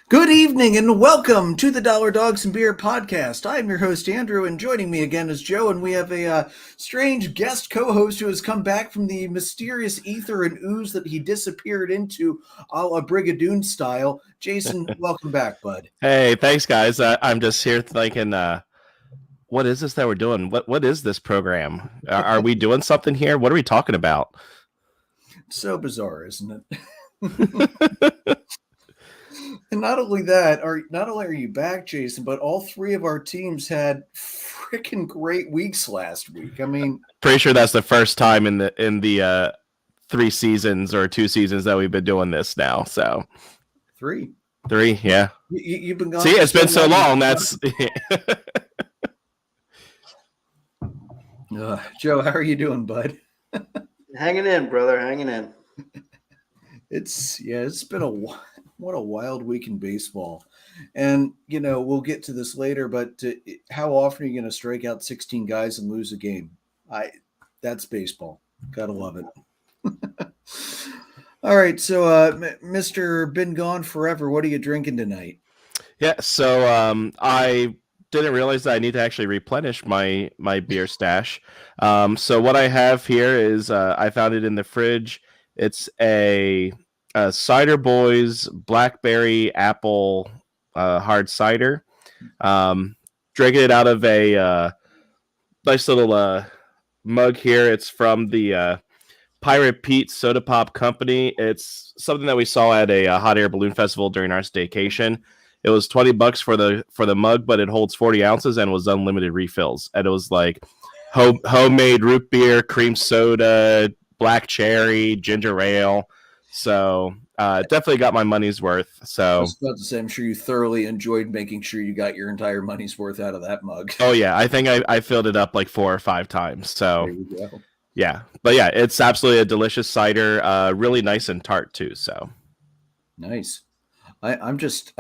Good evening and welcome to the Dollar Dogs and Beer podcast. I'm your host, Andrew, and joining me again is Joe, and we have a strange guest co-host who has come back from the mysterious ether and ooze that he disappeared into a la Brigadoon style. Jason, welcome back, bud. Hey, thanks, guys. I'm just here thinking, what is this that we're doing? What is this program? Are we doing something here? What are we talking about? So bizarre, isn't it? And not only are you back, Jason, but all three of our teams had freaking great weeks last week. I mean, pretty sure that's the first time in the 3 seasons or 2 seasons that we've been doing this now. So three, yeah. You've been gone. See, it's been so long. That's Joe. How are you doing, bud? Hanging in, brother. Hanging in. It's been what a wild week in baseball. And, we'll get to this later, but how often are you going to strike out 16 guys and lose a game? That's baseball. Gotta love it. All right. So, Mr. Been Gone Forever, what are you drinking tonight? Yeah. So I didn't realize that I need to actually replenish my beer stash. So what I have here is I found it in the fridge. It's a Cider Boys Blackberry Apple hard cider. Drinking it out of a nice little mug here. It's from the Pirate Pete Soda Pop Company. It's something that we saw at a hot air balloon festival during our staycation. It was $20 for the mug, but it holds 40 ounces and was unlimited refills. And it was like homemade root beer, cream soda, black cherry, ginger ale. So definitely got my money's worth. So I was about to say, I'm sure you thoroughly enjoyed making sure you got your entire money's worth out of that mug. Oh yeah, I think I filled it up like 4 or 5 times. So there you go. Yeah, but yeah, it's absolutely a delicious cider. Really nice and tart too. So nice. I'm just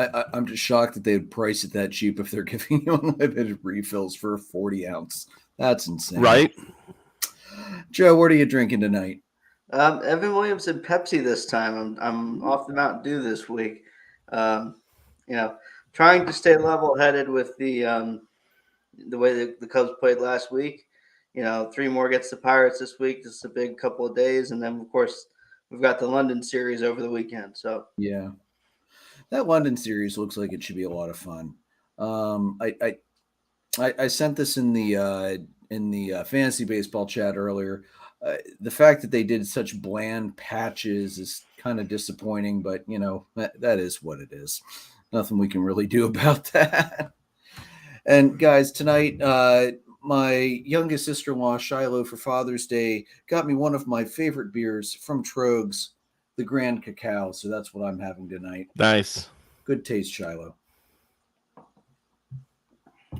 shocked that they would price it that cheap if they're giving you unlimited refills for a 40 ounce. That's insane, right? Joe, what are you drinking tonight? Evan Williams and Pepsi this time. I'm off the Mountain Dew this week. Trying to stay level-headed with the way the Cubs played last week. 3 more against the Pirates this week. This is a big couple of days, and then of course we've got the London series over the weekend. So yeah, that London series looks like it should be a lot of fun. I sent this in the fantasy baseball chat earlier. The fact that they did such bland patches is kind of disappointing, but that is what it is. Nothing we can really do about that. And guys, tonight, my youngest sister-in-law, Shiloh, for Father's Day, got me one of my favorite beers from Trogs, the Grand Cacao. So that's what I'm having tonight. Nice. Good taste, Shiloh.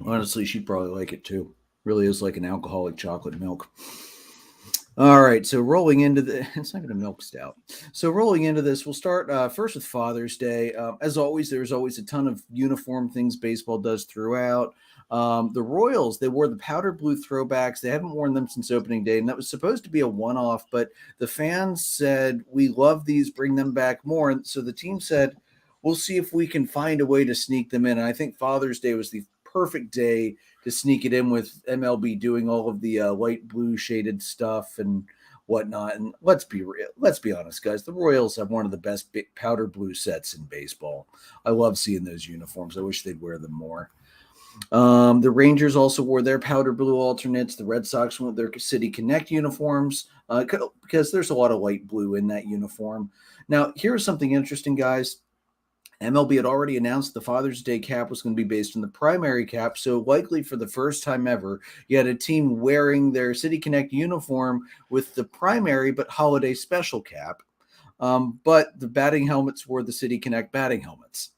Honestly, she'd probably like it too. Really is like an alcoholic chocolate milk. All right, so rolling into it's not going to milk stout. So rolling into this, we'll start first with Father's Day. As always, there's always a ton of uniform things baseball does throughout. The Royals, they wore the powder blue throwbacks. They haven't worn them since opening day, and that was supposed to be a one-off, but the fans said, we love these, bring them back more. And so the team said, we'll see if we can find a way to sneak them in. And I think Father's Day was the perfect day to sneak it in with MLB doing all of the light blue shaded stuff and whatnot. And let's be honest, guys, the Royals have one of the best big powder blue sets in baseball. I love seeing those uniforms. I wish they'd wear them more. The Rangers also wore their powder blue alternates. The Red Sox went with their City Connect uniforms because there's a lot of light blue in that uniform. Now, here's something interesting, guys. MLB had already announced the Father's Day cap was going to be based on the primary cap, so likely for the first time ever, you had a team wearing their City Connect uniform with the primary but holiday special cap, but the batting helmets were the City Connect batting helmets.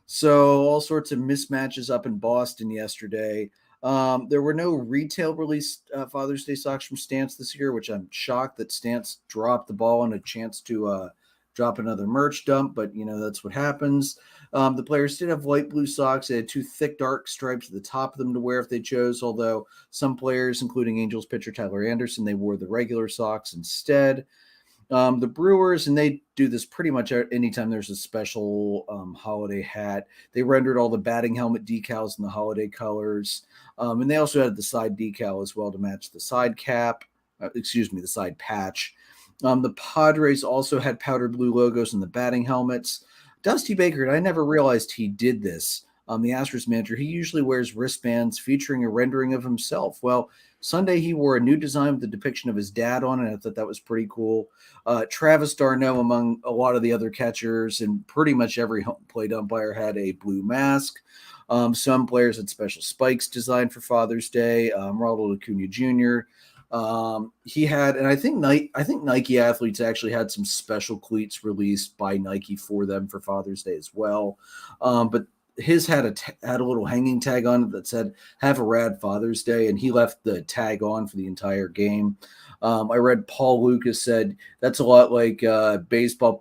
So all sorts of mismatches up in Boston yesterday. There were no retail released Father's Day socks from Stance this year, which I'm shocked that Stance dropped the ball on a chance to drop another merch dump, but that's what happens. The players did have light blue socks. They had 2 thick dark stripes at the top of them to wear if they chose, although some players, including Angels pitcher Tyler Anderson, they wore the regular socks instead. The Brewers, and they do this pretty much anytime there's a special holiday hat. They rendered all the batting helmet decals in the holiday colors. And they also had the side decal as well to match the side cap, the side patch. The Padres also had powder blue logos in the batting helmets. Dusty Baker, and I never realized he did this. The Astros manager, he usually wears wristbands featuring a rendering of himself. Well, Sunday he wore a new design with the depiction of his dad on it. I thought that was pretty cool. Travis d'Arnaud, among a lot of the other catchers, and pretty much every home plate umpire had a blue mask. Some players had special spikes designed for Father's Day. Ronald Acuna Jr. He had, and I think Nike athletes actually had some special cleats released by Nike for them for Father's Day as well. But his had a little hanging tag on it that said "Have a rad Father's Day," and he left the tag on for the entire game. I read Paul Lucas said that's a lot like baseball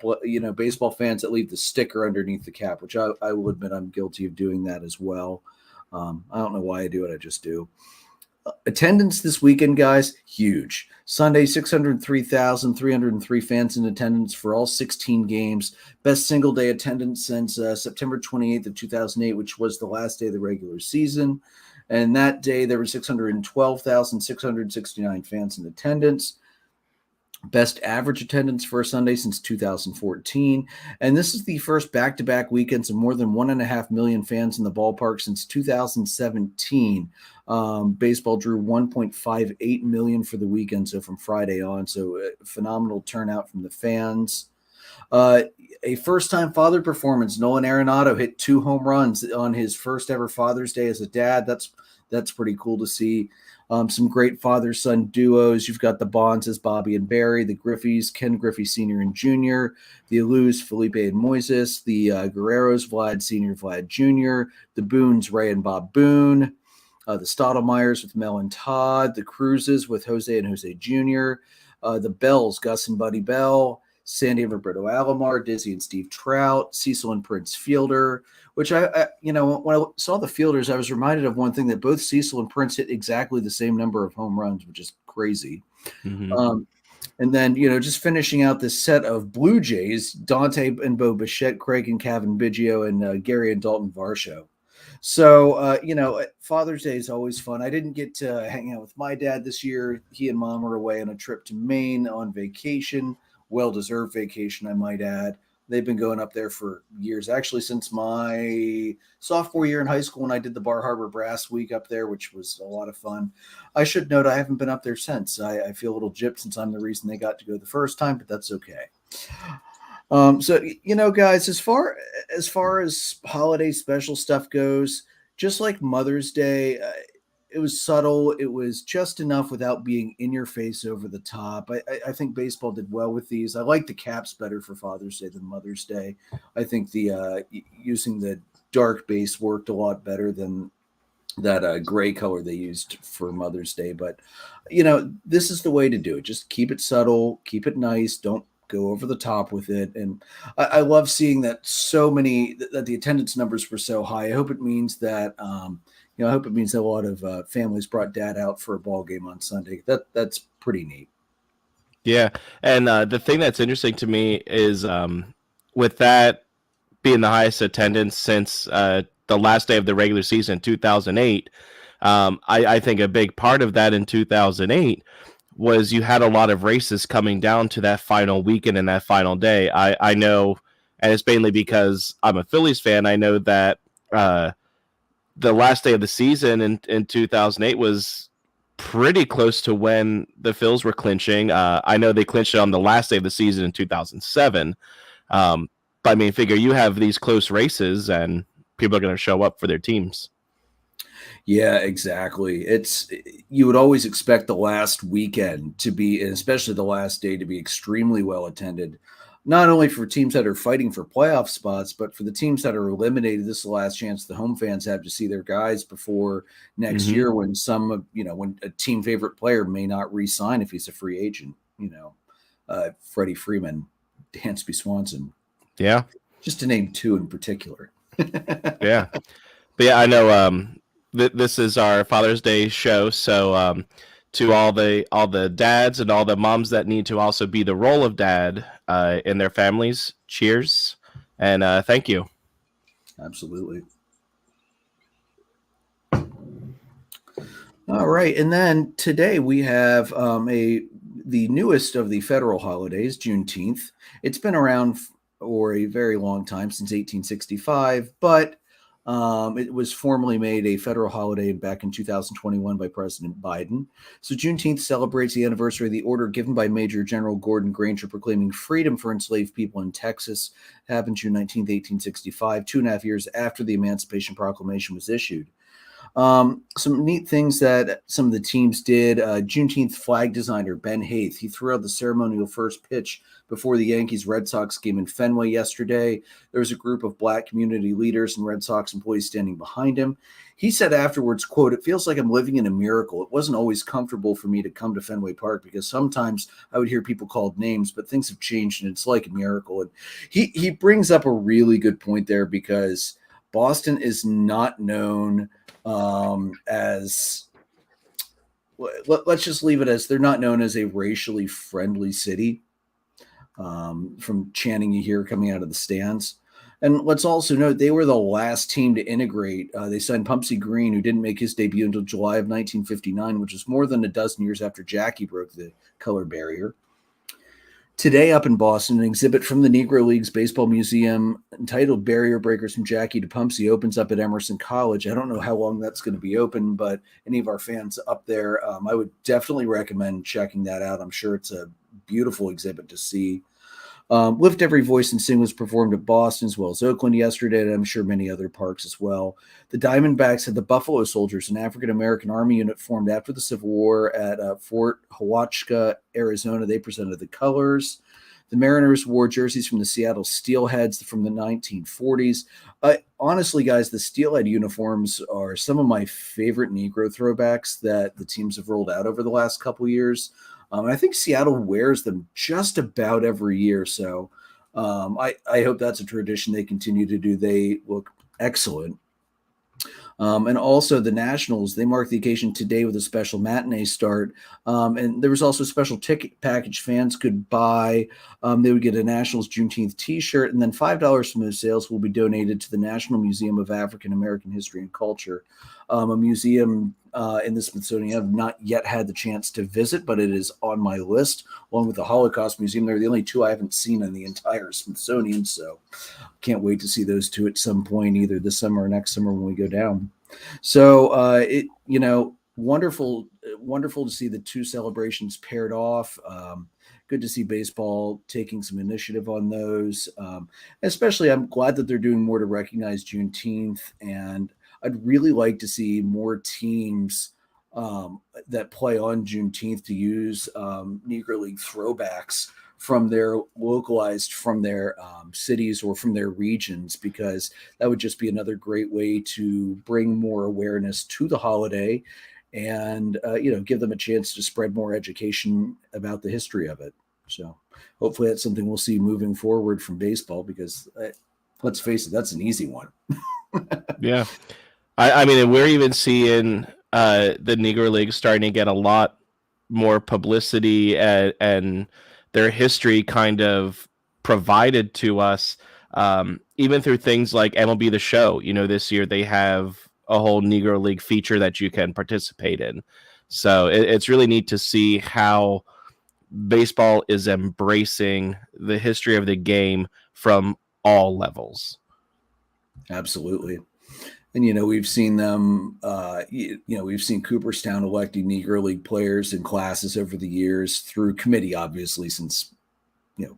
fans that leave the sticker underneath the cap, which I will admit I'm guilty of doing that as well. I don't know why I do it. I just do. Attendance this weekend, guys, huge. Sunday, 603,303 fans in attendance for all 16 games. Best single-day attendance since September 28th of 2008, which was the last day of the regular season. And that day, there were 612,669 fans in attendance. Best average attendance for a Sunday since 2014. And this is the first back-to-back weekends of more than 1.5 million fans in the ballpark since 2017. Baseball drew 1.58 million for the weekend, so from Friday on. So a phenomenal turnout from the fans. A first-time father performance. Nolan Arenado hit 2 home runs on his first ever Father's Day as a dad. That's pretty cool to see. Some great father-son duos. You've got the Bonds, Bobby and Barry, the Griffeys, Ken Griffey Sr. and Jr., the Alous, Felipe and Moises, the Guerreros, Vlad Sr., Vlad Jr., the Boones, Ray and Bob Boone, the Stottlemeyers with Mel and Todd, the Cruzes with Jose and Jose Jr., the Bells, Gus and Buddy Bell, Sandy and Roberto Alomar, Dizzy and Steve Trout, Cecil and Prince Fielder, which when I saw the Fielders, I was reminded of one thing, that both Cecil and Prince hit exactly the same number of home runs, which is crazy. Mm-hmm. And then, just finishing out this set of Blue Jays, Dante and Bo Bichette, Craig and Kevin Biggio, and Gary and Dalton Varsho. So, Father's Day is always fun. I didn't get to hang out with my dad this year. He and Mom are away on a trip to Maine on vacation. Well-deserved vacation, I might add. They've been going up there for years, actually since my sophomore year in high school when I did the Bar Harbor Brass Week up there, which was a lot of fun. I should note I haven't been up there since. I feel a little gypped since I'm the reason they got to go the first time, but that's okay. So, guys, as far as holiday special stuff goes, just like Mother's Day, it was subtle. It was just enough without being in your face over the top. I think baseball did well with these. I like the caps better for Father's Day than Mother's Day. I think the using the dark base worked a lot better than that gray color they used for Mother's Day. But, this is the way to do it. Just keep it subtle, keep it nice. Don't go over the top with it. And I love seeing that that the attendance numbers were so high. I hope it means that, I hope it means that a lot of families brought dad out for a ball game on Sunday. That's pretty neat. Yeah, and the thing that's interesting to me is with that being the highest attendance since the last day of the regular season, 2008, I think a big part of that in 2008 was you had a lot of races coming down to that final weekend and that final day. I know, and it's mainly because I'm a Phillies fan, I know that the last day of the season in 2008 was pretty close to when the Phils were clinching. I know they clinched it on the last day of the season in 2007. But I mean, figure you have these close races and people are going to show up for their teams. Yeah, exactly. You would always expect the last weekend to be, and especially the last day, to be extremely well attended. Not only for teams that are fighting for playoff spots, but for the teams that are eliminated. This is the last chance the home fans have to see their guys before next year, when when a team favorite player may not re-sign if he's a free agent. Freddie Freeman, Dansby Swanson. Yeah. Just to name 2 in particular. Yeah. But yeah, I know this is our Father's Day show. So to all the dads and all the moms that need to also be the role of dad in their families. Cheers, and thank you. Absolutely. All right, and then today we have the newest of the federal holidays, Juneteenth. It's been around for a very long time, since 1865, but it was formally made a federal holiday back in 2021 by President Biden. So Juneteenth celebrates the anniversary of the order given by Major General Gordon Granger proclaiming freedom for enslaved people in Texas. It happened June 19th, 1865, 2.5 years after the Emancipation Proclamation was issued. Some neat things that some of the teams did. Juneteenth flag designer Ben Haith, he threw out the ceremonial first pitch before the Yankees-Red Sox game in Fenway yesterday. There was a group of Black community leaders and Red Sox employees standing behind him. He said afterwards, quote, "It feels like I'm living in a miracle. It wasn't always comfortable for me to come to Fenway Park because sometimes I would hear people called names, but things have changed and it's like a miracle." And he brings up a really good point there, because Boston is not known as, let's just leave it as, they're not known as a racially friendly city, from chanting you hear coming out of the stands. And let's also note they were the last team to integrate. They signed Pumpsie Green, who didn't make his debut until July of 1959, which was more than a dozen years after Jackie broke the color barrier. Today up in Boston, an exhibit from the Negro Leagues Baseball Museum entitled Barrier Breakers from Jackie to Pumpsie opens up at Emerson College. I don't know how long that's going to be open, but any of our fans up there, I would definitely recommend checking that out. I'm sure it's a beautiful exhibit to see. Lift Every Voice and Sing was performed at Boston as well as Oakland yesterday, and I'm sure many other parks as well. The Diamondbacks had the Buffalo Soldiers, an African-American Army unit formed after the Civil War at Fort Huachka, Arizona. They presented the colors. The Mariners wore jerseys from the Seattle Steelheads from the 1940s. Honestly, guys, the Steelhead uniforms are some of my favorite Negro throwbacks that the teams have rolled out over the last couple years. I think Seattle wears them just about every year. So I hope that's a tradition they continue to do. They look excellent. And also the Nationals, they mark the occasion today with a special matinee start. And there was also a special ticket package fans could buy. They would get a Nationals Juneteenth t-shirt, and then $5 from those sales will be donated to the National Museum of African American History and Culture, a museum in the Smithsonian I've not yet had the chance to visit, but it is on my list, along with the Holocaust Museum. They're the only two I haven't seen in the entire Smithsonian, so can't wait to see those two at some point, either this summer or next summer when we go down. So wonderful to see the two celebrations paired off. Good to see baseball taking some initiative on those. Especially, I'm glad that they're doing more to recognize Juneteenth, and I'd really like to see more teams that play on Juneteenth to use Negro League throwbacks from their cities or from their regions, because that would just be another great way to bring more awareness to the holiday and give them a chance to spread more education about the history of it. So hopefully that's something we'll see moving forward from baseball, because let's face it, that's an easy one. Yeah. I mean, we're even seeing the Negro League starting to get a lot more publicity and their history kind of provided to us, even through things like MLB The Show. This year they have a whole Negro League feature that you can participate in. So it's really neat to see how baseball is embracing the history of the game from all levels. Absolutely. And, we've seen them, we've seen Cooperstown electing Negro League players in classes over the years through committee, obviously, since,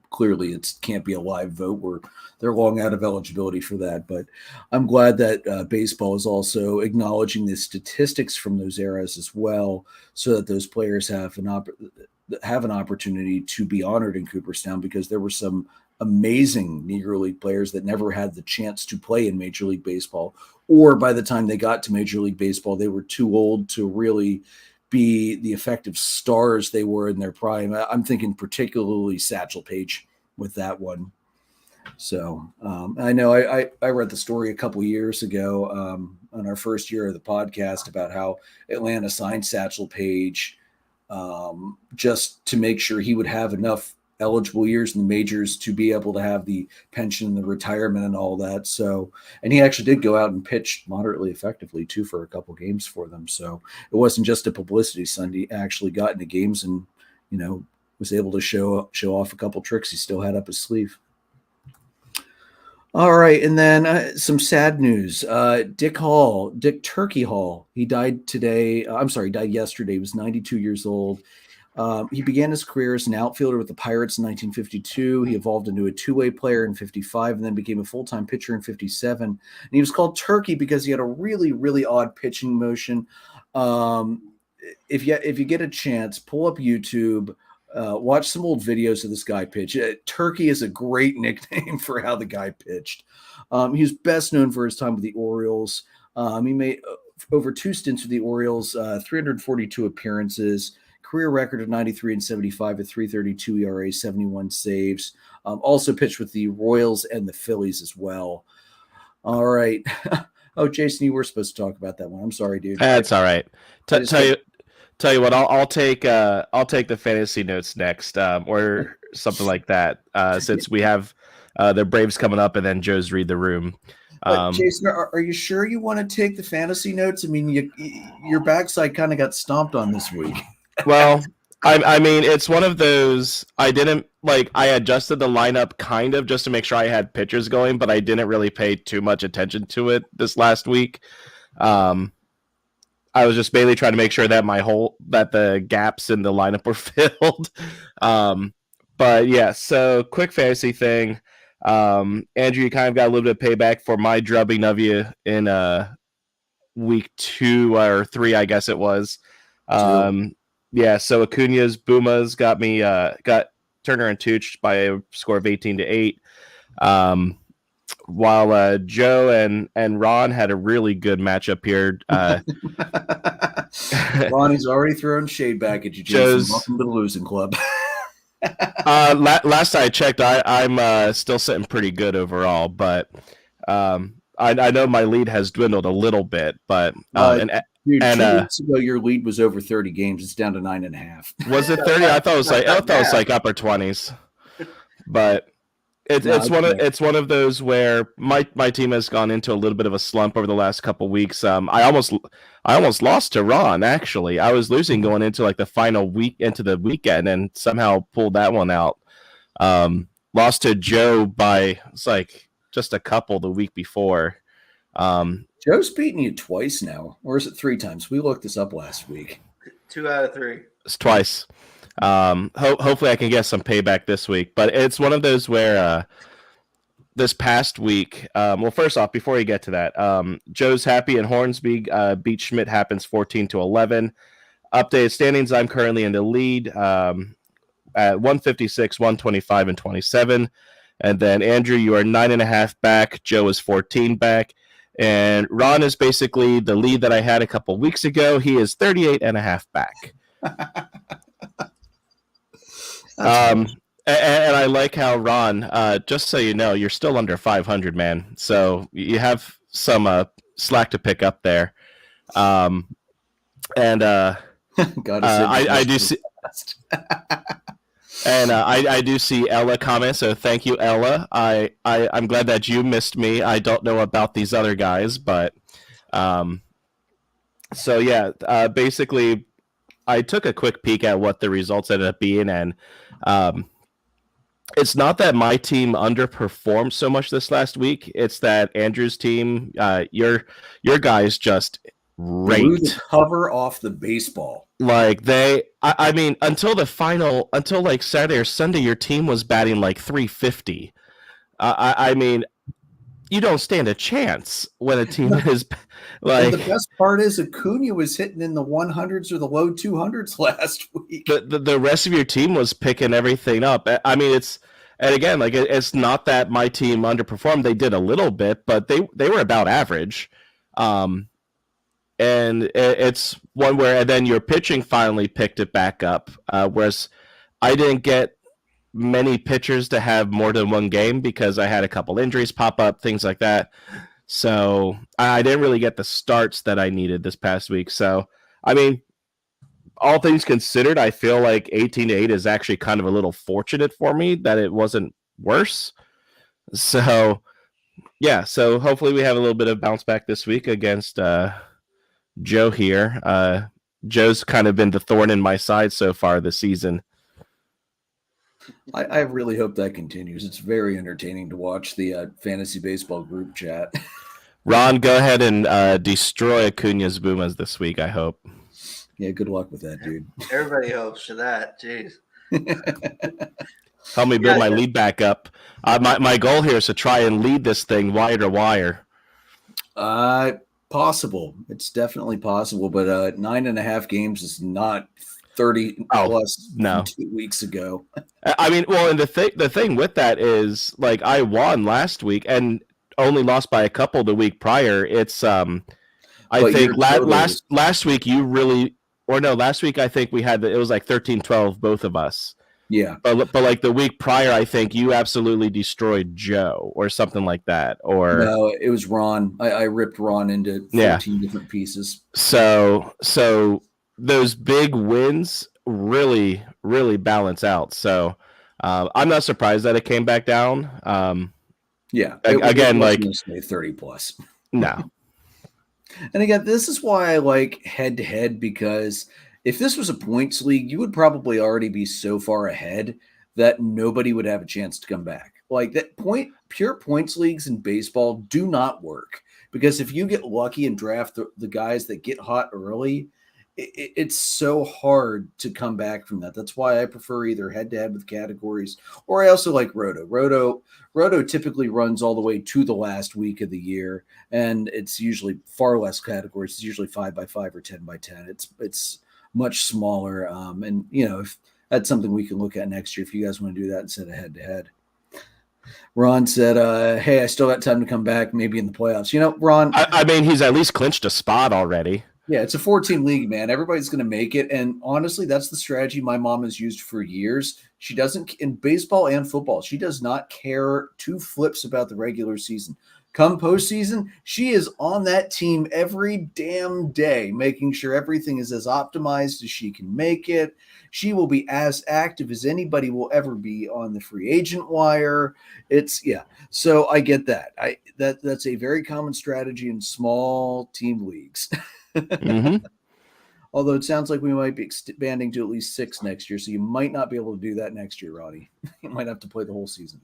clearly it can't be a live vote where they're long out of eligibility for that. But I'm glad that baseball is also acknowledging the statistics from those eras as well, so that those players have an opportunity to be honored in Cooperstown, because there were some amazing Negro League players that never had the chance to play in Major League Baseball, or by the time they got to Major League Baseball, they were too old to really be the effective stars they were in their prime. I'm thinking particularly Satchel Paige with that one. So I know I read the story a couple years ago on our first year of the podcast about how Atlanta signed Satchel Paige just to make sure he would have enough eligible years in the majors to be able to have the pension and the retirement and all that. So, and he actually did go out and pitch moderately effectively too for a couple games for them. So it wasn't just a publicity stunt. He actually got into games and, was able to show off a couple tricks he still had up his sleeve. All right, and then some sad news. Dick Turkey Hall, he died today. Died yesterday. He was 92 years old. He began his career as an outfielder with the Pirates in 1952. He evolved into a two-way player in 55 and then became a full-time pitcher in 57. And he was called Turkey because he had a really, really odd pitching motion. If you get a chance, pull up YouTube. Watch some old videos of this guy pitch. Turkey is a great nickname for how the guy pitched. He was best known for his time with the Orioles. He made over 2 stints with the Orioles, 342 appearances, career record of 93 and 75 at 3.32 ERA, 71 saves. Also pitched with the Royals and the Phillies as well. All right. Oh, Jason, you were supposed to talk about that one. I'm sorry, dude. That's all right. Tell you what, I'll take the fantasy notes next, or something like that, since we have the Braves coming up, and then Joe's read the room. Jason, are you sure you want to take the fantasy notes? I mean, your backside kind of got stomped on this week. Well, I mean, it's one of those. I adjusted the lineup kind of just to make sure I had pitchers going, but I didn't really pay too much attention to it this last week. I was just mainly trying to make sure that that the gaps in the lineup were filled. But yeah, so quick fantasy thing. Andrew, you kind of got a little bit of payback for my drubbing of you in week 2 or 3, I guess it was. Yeah, so Acuna's Boomas got Turner and Tooch by a score of 18-8. While Joe and Ron had a really good matchup here. Ronnie's already throwing shade back at you, Jason. Welcome to the losing club. Last I checked, I'm still sitting pretty good overall, but I know my lead has dwindled a little bit. But dude, 2 weeks ago, your lead was over 30 games. It's down to 9.5. Was it 30? I thought it was like upper 20s, but. It's one of those where my team has gone into a little bit of a slump over the last couple weeks. I almost lost to Ron. Actually, I was losing going into like the final week into the weekend, and somehow pulled that one out. Lost to Joe by it's like just a couple the week before. Joe's beaten you twice now, or is it 3 times? We looked this up last week. 2 out of 3. It's twice. Hopefully I can get some payback this week, but it's one of those where this past week, well, first off, before you get to that, Joe's happy and Hornsby beat Schmidt happens 14-11. Updated standings, I'm currently in the lead at 156, 125, and 27. And then Andrew, you are 9.5 back. Joe is 14 back. And Ron is basically the lead that I had a couple weeks ago. He is 38.5 back. And I like how Ron, just so you know, you're still under 500, man. So you have some slack to pick up there. I do see, and I do see Ella comment. So thank you, Ella. I'm glad that you missed me. I don't know about these other guys, but so yeah, basically. I took a quick peek at what the results ended up being, and it's not that my team underperformed so much this last week. It's that Andrew's team, your guys just raked. Blew the cover off the baseball. Like I mean, until like Saturday or Sunday, your team was batting like 350. I mean, you don't stand a chance when a team is like. And the best part is Acuna was hitting in the 100s or the low 200s last week. The rest of your team was picking everything up. I mean, it's not that my team underperformed. They did a little bit, but they were about average. And it's one where and then your pitching finally picked it back up. Whereas I didn't get many pitchers to have more than one game because I had a couple injuries pop up, things like that. So I didn't really get the starts that I needed this past week. So, I mean, all things considered, I feel like 18-8 is actually kind of a little fortunate for me that it wasn't worse. So, yeah. So hopefully we have a little bit of bounce back this week against Joe here. Joe's kind of been the thorn in my side so far this season. I really hope that continues. It's very entertaining to watch the fantasy baseball group chat. Ron, go ahead and destroy Acuna's Boomas this week, I hope. Yeah, good luck with that, dude. Everybody hopes for that. Jeez. Help me build my lead back up. My goal here is to try and lead this thing wire to wire. Possible. It's definitely possible, but 9.5 games is not 30 plus no. 2 weeks ago. I mean, well, and the thing with that is, like, I won last week and only lost by a couple the week prior. It's I think last week you really, or no, last week I think we had it was like 13-12 both of us. Yeah, but like the week prior, I think you absolutely destroyed Joe or something like that. Or no, it was Ron. I ripped Ron into 14 different pieces. So those big wins really, really balance out. So I'm not surprised that it came back down. Yeah, again, like 30 plus. No. And again, this is why I like head to head, because if this was a points league, you would probably already be so far ahead that nobody would have a chance to come back. Like that pure points leagues in baseball do not work, because if you get lucky and draft the guys that get hot early, it's so hard to come back from that. That's why I prefer either head to head with categories, or I also like Roto. Roto typically runs all the way to the last week of the year, and it's usually far less categories. It's usually 5x5 or 10x10. It's much smaller. And if that's something we can look at next year, if you guys want to do that instead of head to head. Ron said, hey, I still got time to come back, maybe in the playoffs. Ron, I mean, he's at least clinched a spot already. Yeah, it's a 14 league, man. Everybody's going to make it. And honestly, that's the strategy my mom has used for years. She doesn't, in baseball and football, she does not care two flips about the regular season. Come postseason, she is on that team every damn day, making sure everything is as optimized as she can make it. She will be as active as anybody will ever be on the free agent wire. So I get that. That's a very common strategy in small team leagues. Mm-hmm. Although it sounds like we might be expanding to at least 6 next year, so you might not be able to do that next year, Roddy. You might have to play the whole season.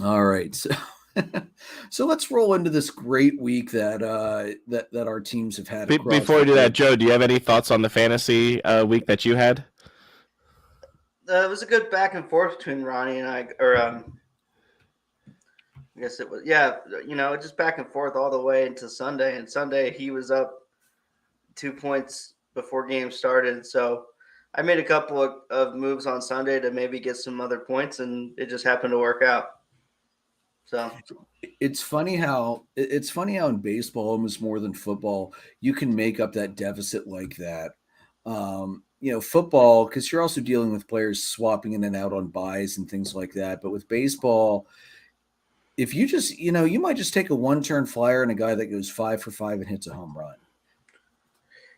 All right, so let's roll into this great week that our teams have had. Before we do that, Joe, do you have any thoughts on the fantasy week that you had? It was a good back and forth between Ronnie and I, or I guess it was, just back and forth all the way into Sunday. And Sunday he was up 2 points before game started. So I made a couple of moves on Sunday to maybe get some other points, and it just happened to work out. So it's funny how in baseball, almost more than football, you can make up that deficit like that. Football, because you're also dealing with players swapping in and out on buys and things like that. But with baseball, if you just, you might just take a one-turn flyer and a guy that goes 5 for 5 and hits a home run.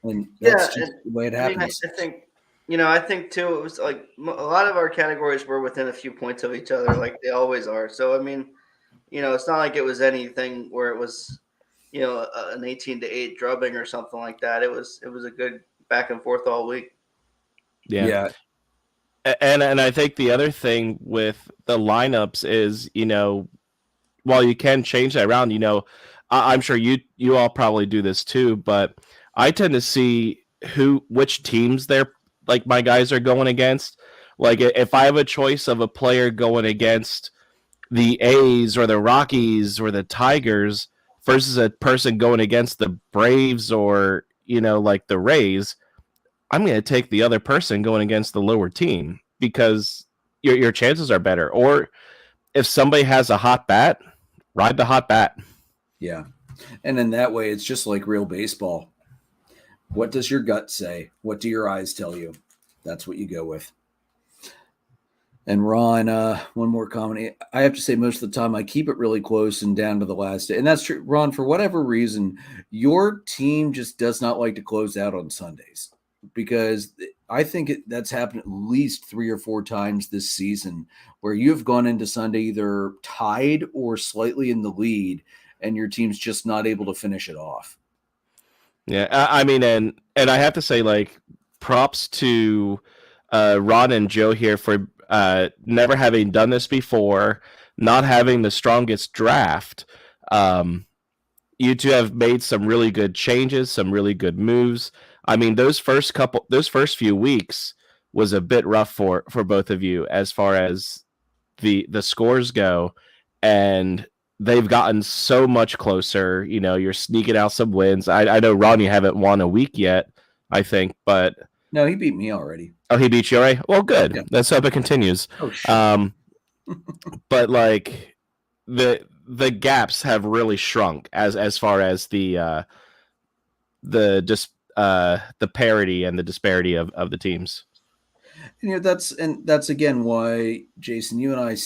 And that's just the way it happens. I think too, it was like a lot of our categories were within a few points of each other, like they always are. So, I mean, it's not like it was anything where it was, an 18-8 drubbing or something like that. It was a good back and forth all week. Yeah. And I think the other thing with the lineups is, while you can change that around, I'm sure you all probably do this too, but I tend to see which teams my guys are going against. Like if I have a choice of a player going against the A's or the Rockies or the Tigers versus a person going against the Braves or, like the Rays, I'm going to take the other person going against the lower team because your chances are better. Or if somebody has a hot bat, ride the hot bat. Yeah. And in that way, it's just like real baseball. What does your gut say? What do your eyes tell you? That's what you go with. And Ron, one more comment. I have to say, most of the time I keep it really close and down to the last day. And that's true. Ron, for whatever reason, your team just does not like to close out on Sundays, because I think that's happened at least 3 or 4 times this season where you've gone into Sunday either tied or slightly in the lead, and your team's just not able to finish it off. Yeah, I mean, and I have to say, like, props to Ron and Joe here for never having done this before, not having the strongest draft. You two have made some really good changes, some really good moves. I mean, those first few weeks was a bit rough for both of you as far as the scores go, and they've gotten so much closer. You know, you're sneaking out some wins. I know, Ron, you haven't won a week yet, I think, but no, he beat me already. Oh, he beat you already? Well, good. Yeah. Let's hope it continues. Oh, shit. But like the gaps have really shrunk as far as the parity and the disparity of the teams. You know, that's again why, Jason, you and I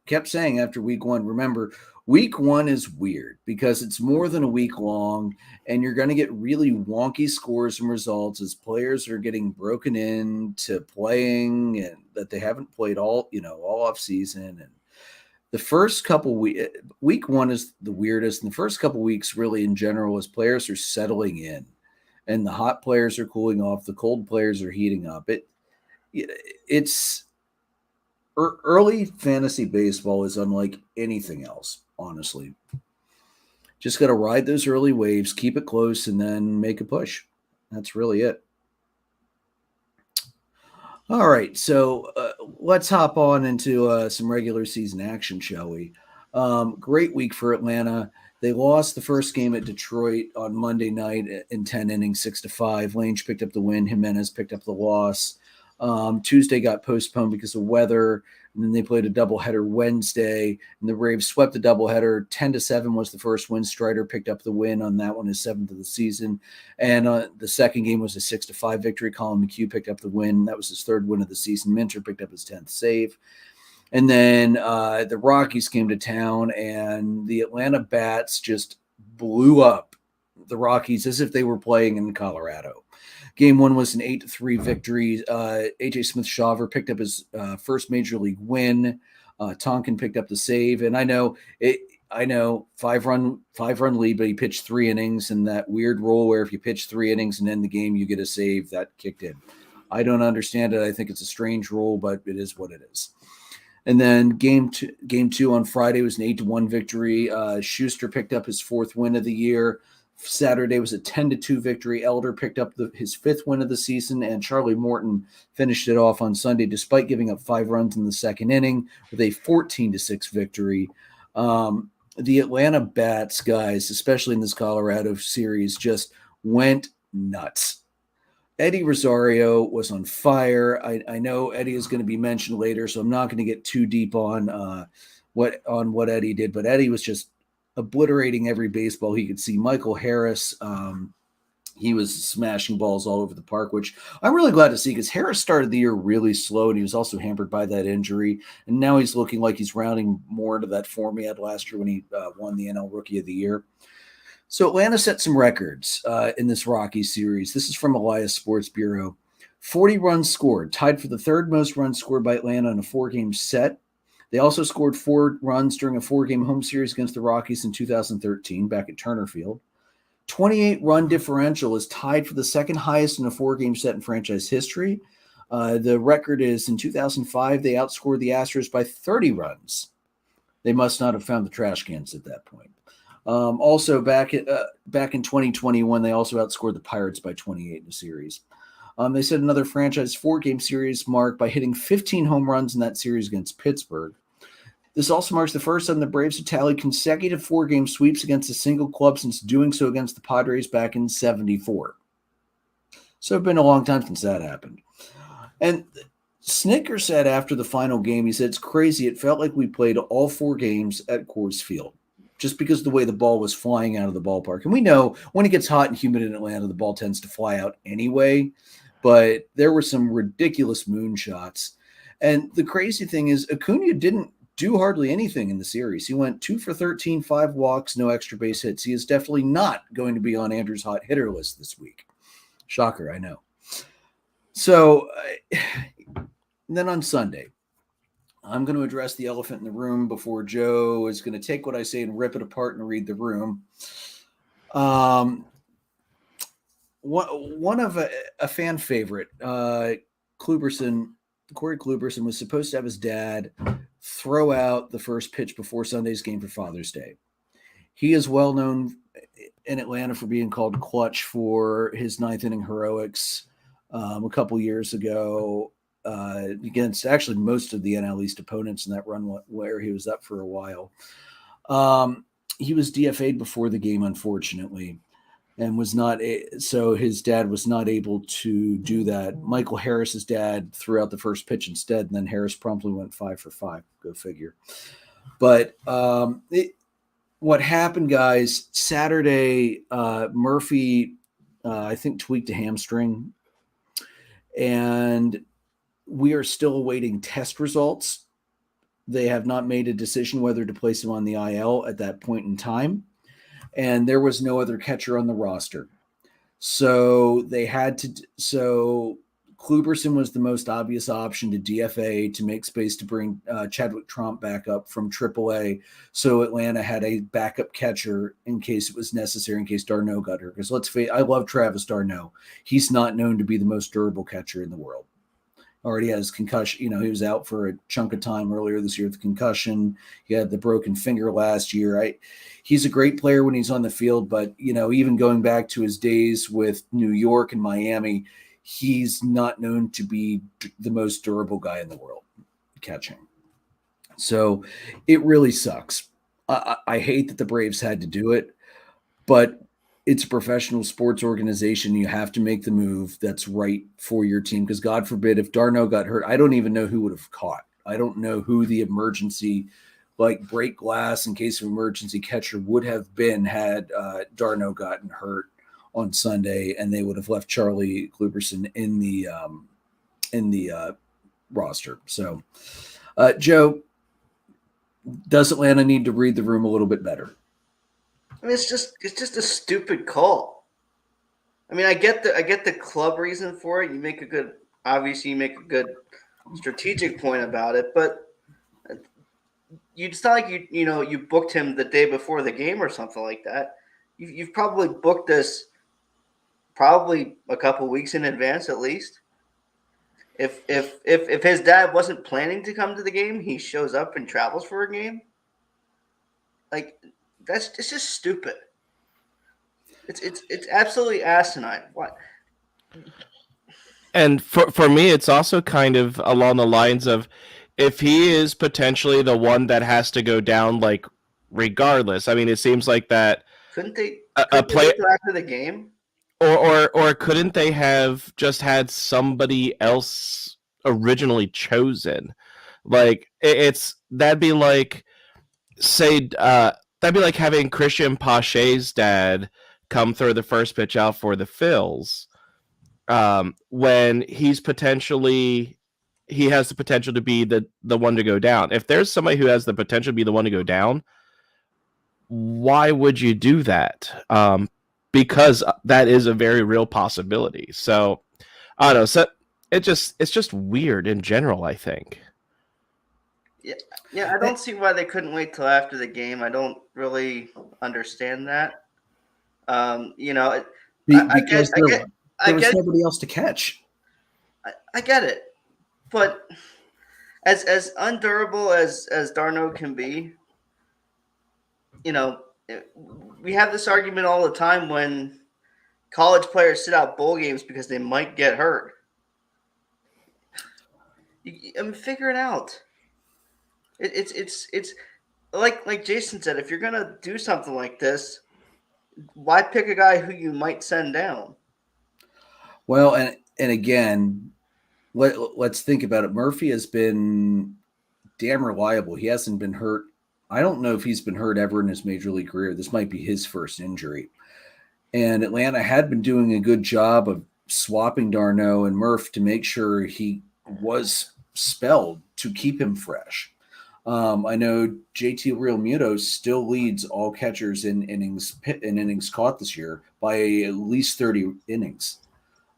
kept saying after week 1, remember, week 1 is weird because it's more than a week long, and you're going to get really wonky scores and results as players are getting broken into playing and that they haven't played all off season. And the first couple week 1 is the weirdest. And the first couple weeks really in general as players are settling in and the hot players are cooling off, the cold players are heating up. It's early fantasy baseball is unlike anything else, honestly. Just got to ride those early waves, keep it close, and then make a push. That's really it. All right, so let's hop on into some regular season action, shall we? Great week for Atlanta. They lost the first game at Detroit on Monday night in 10 innings, 6-5. Lange picked up the win. Jimenez picked up the loss. Tuesday got postponed because of weather, and then they played a doubleheader Wednesday, and the Braves swept the doubleheader. 10-7 was the first win. Strider picked up the win on that one, his 7th of the season, and the second game was a 6-5 victory. Colin McHugh picked up the win. That was his 3rd win of the season. Minter picked up his 10th save. And then the Rockies came to town, and the Atlanta Bats just blew up the Rockies as if they were playing in Colorado. Game 1 was an 8-3 victory. A.J. Smith-Shawver picked up his first major league win. Tonkin picked up the save, and I know 5-run lead, but he pitched 3 innings, and that weird rule where if you pitch 3 innings and end the game, you get a save, that kicked in. I don't understand it. I think it's a strange rule, but it is what it is. And then game two on Friday was an 8-1 victory. Schuster picked up his 4th win of the year. Saturday was a 10-2 victory. Elder picked up his 5th win of the season, and Charlie Morton finished it off on Sunday despite giving up 5 runs in the second inning with a 14-6 victory. The Atlanta Bats, guys, especially in this Colorado series, just went nuts. Eddie Rosario was on fire. I know Eddie is going to be mentioned later, so I'm not going to get too deep on what Eddie did, but Eddie was just obliterating every baseball he could see. Michael Harris, he was smashing balls all over the park, which I'm really glad to see because Harris started the year really slow, and he was also hampered by that injury. And now he's looking like he's rounding more into that form he had last year when he won the NL Rookie of the Year. So Atlanta set some records in this Rockies series. This is from Elias Sports Bureau. 40 runs scored, tied for the 3rd most runs scored by Atlanta in a 4-game set. They also scored 4 runs during a 4-game home series against the Rockies in 2013 back at Turner Field. 28-run differential is tied for the 2nd highest in a 4-game set in franchise history. The record is in 2005, they outscored the Astros by 30 runs. They must not have found the trash cans at that point. Also, back in 2021, they also outscored the Pirates by 28 in the series. They set another franchise 4-game series mark by hitting 15 home runs in that series against Pittsburgh. This also marks the first time the Braves have tallied consecutive 4-game sweeps against a single club since doing so against the Padres back in '74. So it's been a long time since that happened. And Snicker said after the final game, he said, "It's crazy. It felt like we played all 4 games at Coors Field just because of the way the ball was flying out of the ballpark." And we know when it gets hot and humid in Atlanta, the ball tends to fly out anyway. But there were some ridiculous moonshots. And the crazy thing is Acuna didn't do hardly anything in the series. He went 2 for 13, 5 walks, no extra base hits. He is definitely not going to be on Andrew's hot hitter list this week. Shocker, I know. So then on Sunday, I'm going to address the elephant in the room before Joe is going to take what I say and rip it apart and read the room. One of a fan favorite, Corey Kluberson, was supposed to have his dad throw out the first pitch before Sunday's game for Father's Day. He is well known in Atlanta for being called clutch for his ninth inning heroics a couple years ago against actually most of the NL East opponents in that run where he was up for a while. He was DFA'd before the game, unfortunately, and was not so his dad was not able to do that. Michael Harris's dad threw out the first pitch instead, and then Harris promptly went 5 for 5. Go figure. But what happened, guys, Saturday, Murphy, I think, tweaked a hamstring, and we are still awaiting test results. They have not made a decision whether to place him on the IL at that point in time. And there was no other catcher on the roster. So they had to, so Kluberson was the most obvious option to DFA to make space to bring Chadwick Tromp back up from AAA. So Atlanta had a backup catcher in case it was necessary, in case d'Arnaud got hurt. Because let's face it, I love Travis d'Arnaud. He's not known to be the most durable catcher in the world. Already has concussion. He was out for a chunk of time earlier this year with concussion. He had the broken finger last year. He's a great player when he's on the field, but, even going back to his days with New York and Miami, he's not known to be the most durable guy in the world catching. So it really sucks. I hate that the Braves had to do it, but it's a professional sports organization. You have to make the move that's right for your team, because God forbid if d'Arnaud got hurt, I don't even know who would have caught. I don't know who the emergency, break glass in case of emergency catcher would have been had d'Arnaud gotten hurt on Sunday, and they would have left Charlie Kluberson in the roster. So, Joe, does Atlanta need to read the room a little bit better? I mean, it's just a stupid call. I mean, I get the club reason for it. You make a good strategic point about it, but it's not like you booked him the day before the game or something like that. You've probably booked this probably a couple weeks in advance at least. If his dad wasn't planning to come to the game, he shows up and travels for a game. It's just stupid. It's absolutely asinine. What? And for me, it's also kind of along the lines of, if he is potentially the one that has to go down, regardless. I mean, it seems like that. Couldn't they play after the game? Or couldn't they have just had somebody else originally chosen? That'd be like, say, that'd be like having Christian Pache's dad come throw the first pitch out for the Phils, when he has the potential to be the one to go down. If there's somebody who has the potential to be the one to go down, why would you do that? Because that is a very real possibility. So I don't know. So it's just weird in general, I think. Yeah. I don't see why they couldn't wait till after the game. I don't really understand that. Because there was nobody else to catch. I get it, but as undurable as d'Arnaud can be, we have this argument all the time when college players sit out bowl games because they might get hurt. Figure it out. It's like Jason said, if you're gonna do something like this, why pick a guy who you might send down? Well, and again, let's think about it. Murphy has been damn reliable. He hasn't been hurt. I don't know if he's been hurt ever in his major league career. This might be his first injury. And Atlanta had been doing a good job of swapping d'Arnaud and Murph to make sure he was spell to keep him fresh. I know JT Realmuto still leads all catchers in innings caught this year by at least 30 innings.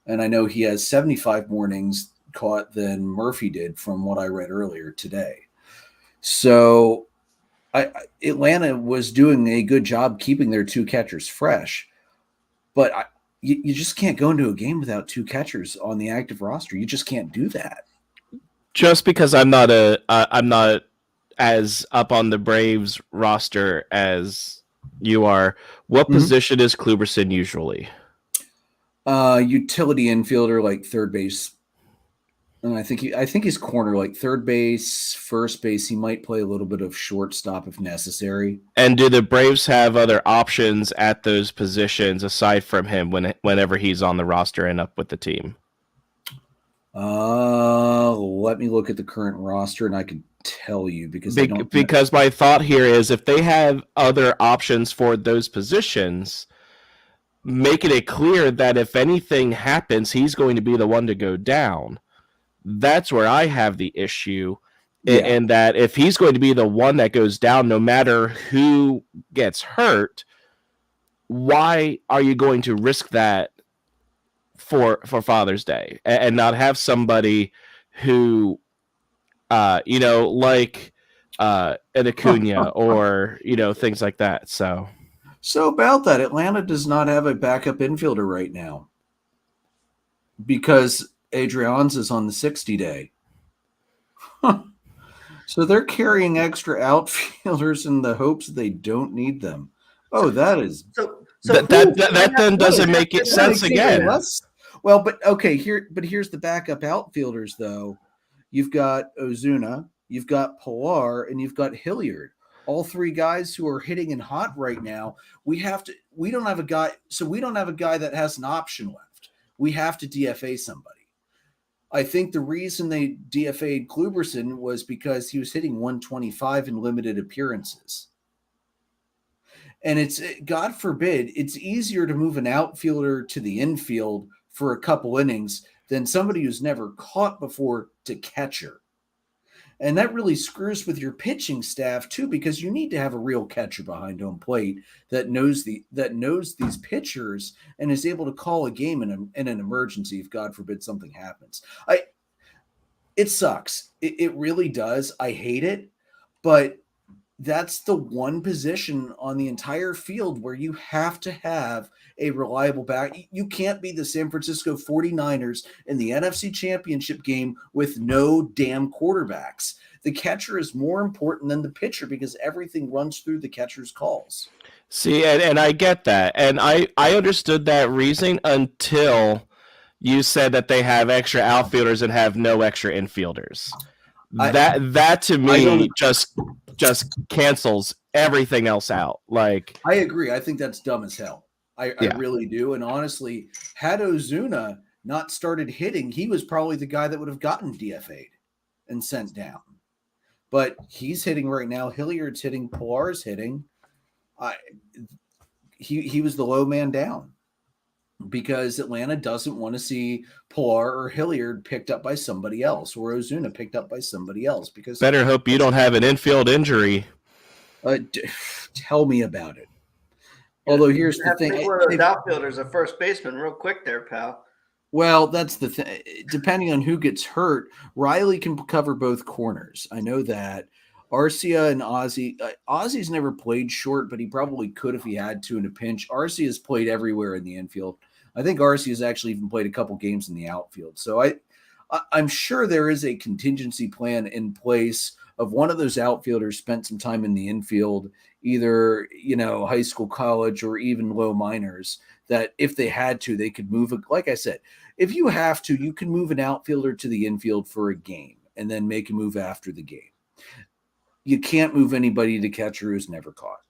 And I know he has 75 more innings caught than Murphy did from what I read earlier today. So Atlanta was doing a good job keeping their two catchers fresh, but you just can't go into a game without two catchers on the active roster. You just can't do that. Just because I'm not as up on the Braves roster as you are, what position is Kluberson usually? Utility infielder, like third base. And I think he's corner, like third base, first base. He might play a little bit of shortstop if necessary. And do the Braves have other options at those positions aside from him whenever he's on the roster and up with the team? Let me look at the current roster, and I can tell you because my thought here is if they have other options for those positions, making it clear that if anything happens, he's going to be the one to go down. That's where I have the issue, and that if he's going to be the one that goes down, no matter who gets hurt, why are you going to risk that for Father's Day and not have somebody who, like an Acuna or things like that? So about that, Atlanta does not have a backup infielder right now because Adrian's is on the 60-day. So they're carrying extra outfielders in the hopes they don't need them. Oh, that is that then doesn't make it sense again. Well, but here's the backup outfielders though. You've got Ozuna, you've got Pilar, and you've got Hilliard. All three guys who are hitting and hot right now. We don't have a guy that has an option left. We have to DFA somebody. I think the reason they DFA'd Kluberson was because he was hitting 125 in limited appearances. And it's, God forbid, it's easier to move an outfielder to the infield for a couple innings than somebody who's never caught before to catcher. And that really screws with your pitching staff too, because you need to have a real catcher behind home plate that knows these pitchers and is able to call a game in an emergency if God forbid something happens. It sucks. It really does. I hate it, but that's the one position on the entire field where you have to have a reliable back. You can't be the San Francisco 49ers in the NFC Championship game with no damn quarterbacks. The catcher is more important than the pitcher because everything runs through the catcher's calls. See, and I get that. And I understood that reasoning until you said that they have extra outfielders and have no extra infielders. That to me just cancels everything else out. Like, I agree. I think that's dumb as hell. I really do. And honestly, had Ozuna not started hitting, he was probably the guy that would have gotten DFA'd and sent down. But he's hitting right now. Hilliard's hitting. Pilar's hitting. He was the low man down because Atlanta doesn't want to see Pilar or Hilliard picked up by somebody else or Ozuna picked up by somebody else. Because better hope you don't have an infield injury. Tell me about it. Although here's the thing. One of those outfielders, a first baseman, real quick there, pal. Well, that's the thing. Depending on who gets hurt, Riley can cover both corners. I know that. Arcia and Ozzy. Ozzy's never played short, but he probably could if he had to in a pinch. Arcia has played everywhere in the infield. I think Arcia has actually even played a couple games in the outfield. So I'm sure there is a contingency plan in place of one of those outfielders spent some time in the infield, either, high school, college, or even low minors, that if they had to, they could move it. Like I said, if you have to, you can move an outfielder to the infield for a game and then make a move after the game. You can't move anybody to catcher who's never caught.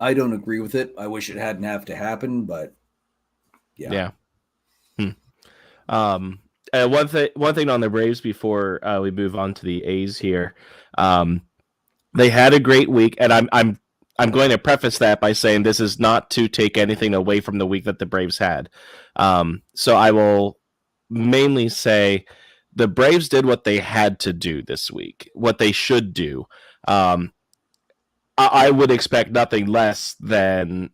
I don't agree with it. I wish it hadn't have to happen, but yeah. One thing on the Braves before we move on to the A's here. They had a great week, and I'm going to preface that by saying this is not to take anything away from the week that the Braves had. So I will mainly say the Braves did what they had to do this week, what they should do. I would expect nothing less than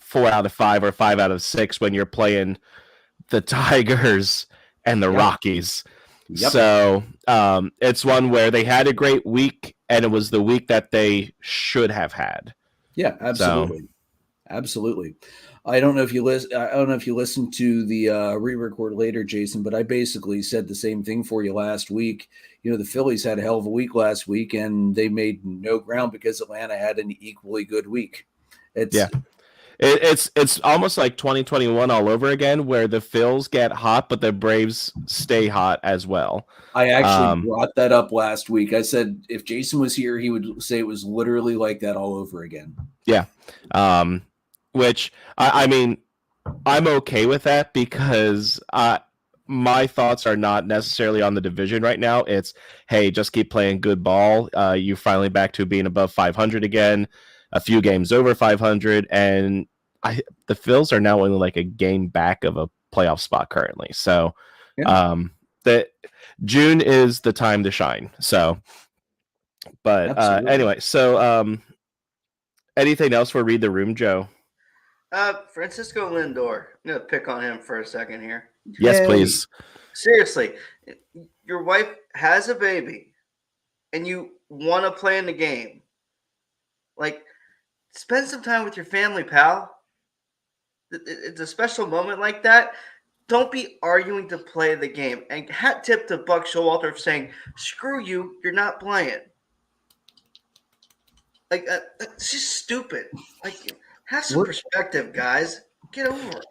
4 out of 5 or 5 out of 6 when you're playing the Tigers and the Rockies. Yep. So it's one where they had a great week, and it was the week that they should have had. Yeah, absolutely. Absolutely. I don't know if you listened to the re-record later, Jason, but I basically said the same thing for you last week. You know, the Phillies had a hell of a week last week, and they made no ground because Atlanta had an equally good week. It's almost like 2021 all over again, where the Phils get hot, but the Braves stay hot as well. I actually brought that up last week. I said if Jason was here, he would say it was literally like that all over again. Yeah. Which, I mean, I'm okay with that because my thoughts are not necessarily on the division right now. It's, hey, just keep playing good ball. You're finally back to being above 500 again, a few games over 500, and the Phils are now only like a game back of a playoff spot currently. So that June is the time to shine. So, but anyway, so anything else for Read the Room, Joe? Francisco Lindor. I'm going to pick on him for a second here. Yes, please. Seriously, your wife has a baby and you want to play in the game. Like, spend some time with your family, pal. It's a special moment like that. Don't be arguing to play the game. And hat tip to Buck Showalter for saying, screw you, you're not playing. Like, it's just stupid. Like, have some perspective, guys. Get over it.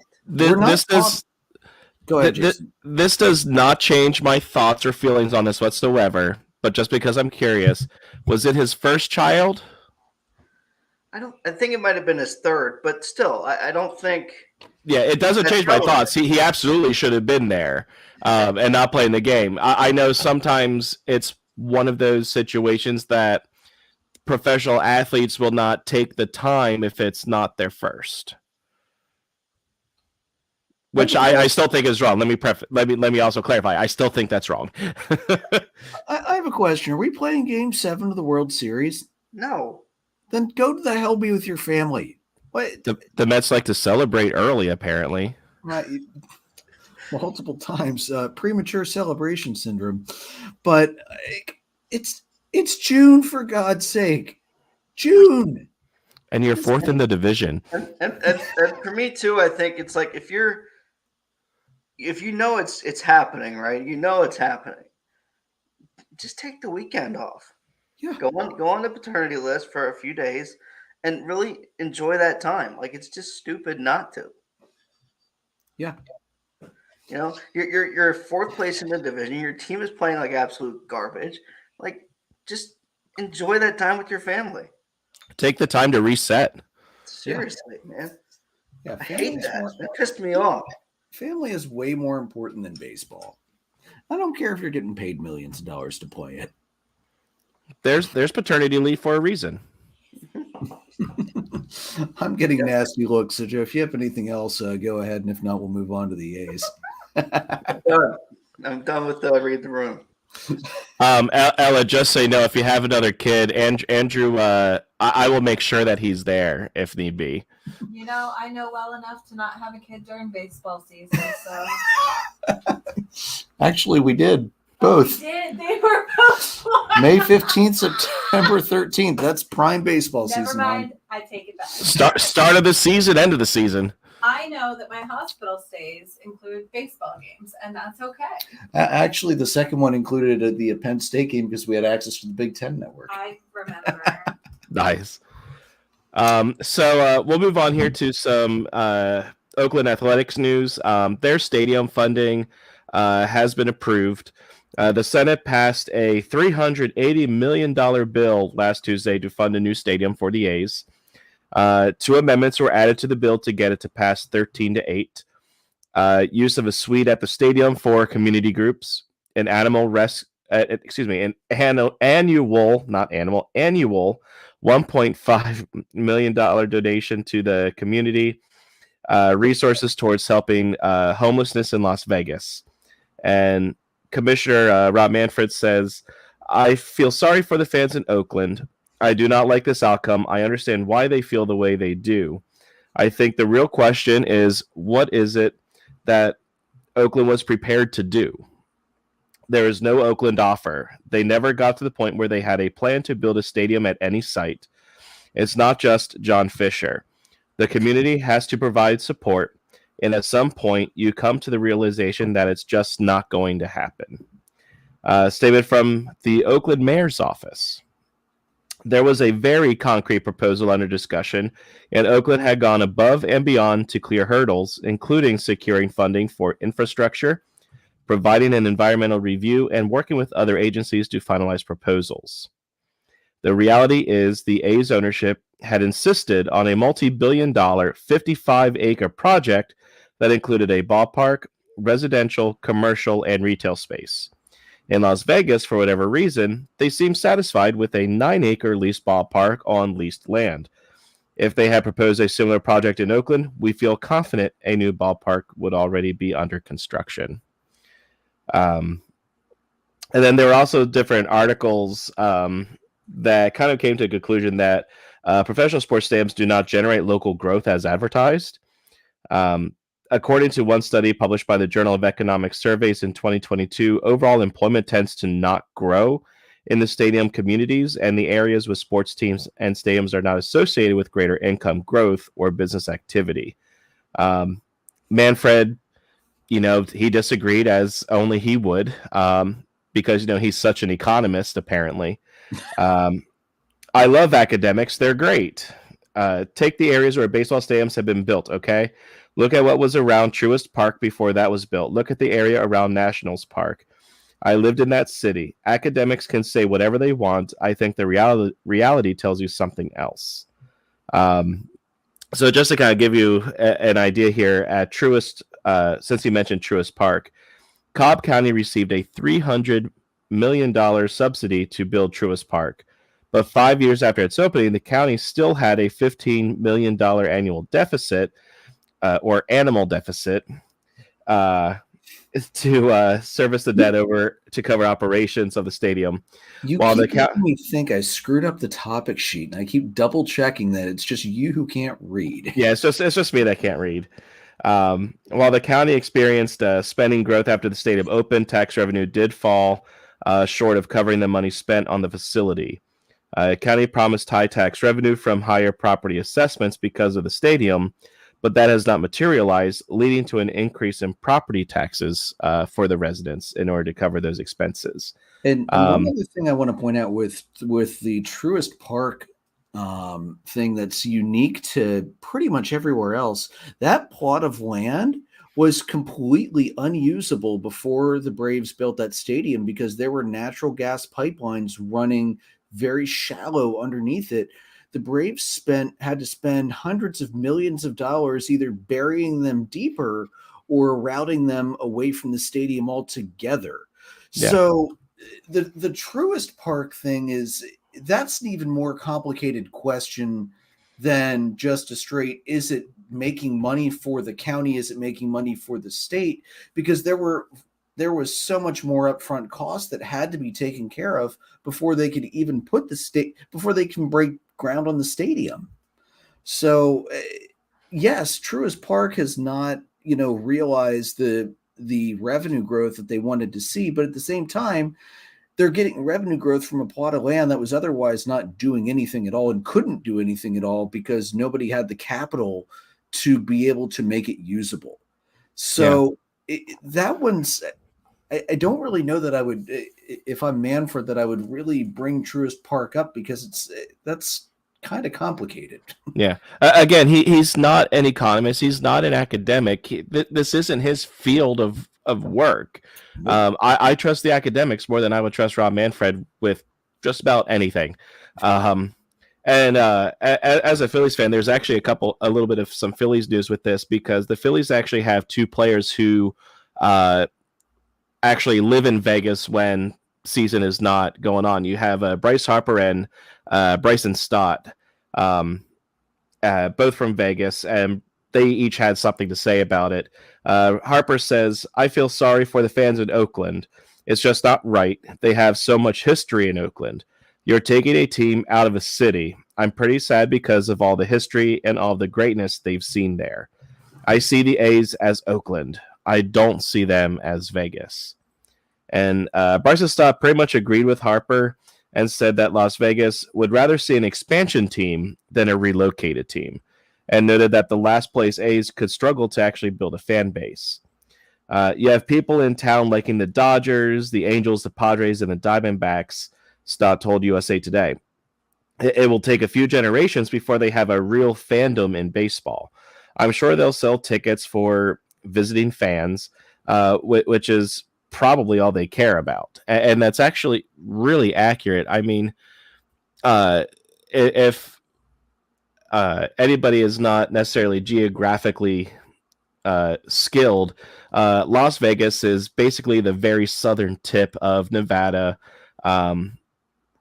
Go ahead, Jason. This does not change my thoughts or feelings on this whatsoever. But just because I'm curious, was it his first child? I think it might have been his third, but still, I don't think. Yeah, it doesn't change my thoughts. He absolutely should have been there and not playing the game. I know sometimes it's one of those situations that professional athletes will not take the time if it's not their first, which I still think is wrong. Let me also clarify. I still think that's wrong. I have a question. Are we playing Game 7 of the World Series? No. Then go to the hell be with your family. What? The Mets like to celebrate early, apparently. Right. Multiple times. Premature celebration syndrome. But it's June, for God's sake. June. And you're fourth in the division. And for me too, I think it's like if you know it's happening, right? You know it's happening. Just take the weekend off. Yeah. Go on the paternity list for a few days and really enjoy that time. Like, it's just stupid not to. Yeah. You know, you're fourth place in the division. Your team is playing like absolute garbage. Like, just enjoy that time with your family. Take the time to reset. Seriously, man. Yeah, I hate that. That pissed me off. Family is way more important than baseball. I don't care if you're getting paid millions of dollars to play it. There's paternity leave for a reason. I'm getting nasty looks. So, Joe, if you have anything else, go ahead. And if not, we'll move on to the A's. I'm done with Read the Room. Ella, just so you know, if you have another kid, Andrew, I will make sure that he's there if need be. You know, I know well enough to not have a kid during baseball season. So actually, we did. Both. We did. They were both May 15th, September 13th. That's prime baseball season. Never mind. I take it back. Start of the season, end of the season. I know that my hospital stays include baseball games, and that's okay. Actually, the second one included the Penn State game because we had access to the Big Ten network. I remember. Nice. So we'll move on here to some Oakland athletics news. Their stadium funding has been approved. The Senate passed a $380 million bill last Tuesday to fund a new stadium for the A's. 2 amendments were added to the bill to get it to pass 13-8. Use of a suite at the stadium for community groups, an annual $1.5 million donation to the community, resources towards helping homelessness in Las Vegas. And Commissioner Rob Manfred says, I feel sorry for the fans in Oakland. I do not like this outcome. I understand why they feel the way they do. I think the real question is, what is it that Oakland was prepared to do? There is no Oakland offer. They never got to the point where they had a plan to build a stadium at any site. It's not just John Fisher. The community has to provide support, and at some point, you come to the realization that it's just not going to happen. Statement from the Oakland mayor's office. There was a very concrete proposal under discussion, and Oakland had gone above and beyond to clear hurdles, including securing funding for infrastructure, providing an environmental review, and working with other agencies to finalize proposals. The reality is the A's ownership had insisted on a multi-billion-dollar 55-acre project that included a ballpark, residential, commercial, and retail space. In Las Vegas, for whatever reason, they seemed satisfied with a 9-acre leased ballpark on leased land. If they had proposed a similar project in Oakland, we feel confident a new ballpark would already be under construction. And then there were also different articles that kind of came to a conclusion that professional sports stadiums do not generate local growth as advertised. According to one study published by the Journal of Economic Surveys in 2022, overall employment tends to not grow in the stadium communities, and the areas with sports teams and stadiums are not associated with greater income growth or business activity. Manfred, he disagreed, as only he would, because, he's such an economist, apparently. I love academics. They're great. Take the areas where baseball stadiums have been built, okay? Look at what was around Truist Park before that was built. Look at the area around Nationals Park. I lived in that city. Academics can say whatever they want. I think the reality tells you something else. So just to kind of give you an idea here, at Truist, since you mentioned Truist Park, Cobb County received a $300 million subsidy to build Truist Park. But 5 years after its opening, the county still had a $15 million annual deficit, or animal deficit, to service the debt over to cover operations of the stadium. You keep making me think I screwed up the topic sheet, and I keep double checking that it's just you who can't read. Yeah, it's just me that can't read. While the county experienced spending growth after the stadium opened, tax revenue did fall short of covering the money spent on the facility. County promised high tax revenue from higher property assessments because of the stadium, but that has not materialized, leading to an increase in property taxes for the residents in order to cover those expenses. And one other thing I want to point out with the Truist Park thing that's unique to pretty much everywhere else, that plot of land was completely unusable before the Braves built that stadium because there were natural gas pipelines running very shallow underneath it. The Braves had to spend hundreds of millions of dollars either burying them deeper or routing them away from the stadium altogether. Yeah. So the Truist Park thing that's an even more complicated question than just a straight, is it making money for the county? Is it making money for the state? Because there was so much more upfront cost that had to be taken care of before they could even before they can break ground on the stadium. So yes, Truist Park has not, realized the revenue growth that they wanted to see, but at the same time, they're getting revenue growth from a plot of land that was otherwise not doing anything at all and couldn't do anything at all because nobody had the capital to be able to make it usable. So that one's, I don't really know that I would, if I'm Manfred, that I would really bring Truist Park up because that's kind of complicated. Yeah. Again, he's not an economist. He's not an academic. This isn't his field of work. I trust the academics more than I would trust Rob Manfred with just about anything. And as a Phillies fan, there's actually a little bit of some Phillies news with this because the Phillies actually have two players who actually live in Vegas when season is not going on. You have Bryce Harper and Bryson Stott, both from Vegas, and they each had something to say about it. Harper says, "I feel sorry for the fans in Oakland. It's just not right. They have so much history in Oakland. You're taking a team out of a city. I'm pretty sad because of all the history and all the greatness they've seen there. I see the A's as Oakland. I don't see them as Vegas." And Bryson Stott pretty much agreed with Harper and said that Las Vegas would rather see an expansion team than a relocated team, and noted that the last place A's could struggle to actually build a fan base. You have people in town liking the Dodgers, the Angels, the Padres, and the Diamondbacks, Stott told USA Today. It will take a few generations before they have a real fandom in baseball. I'm sure they'll sell tickets for visiting fans, which is probably all they care about. And that's actually really accurate. I mean, if anybody is not necessarily geographically skilled, Las Vegas is basically the very southern tip of Nevada,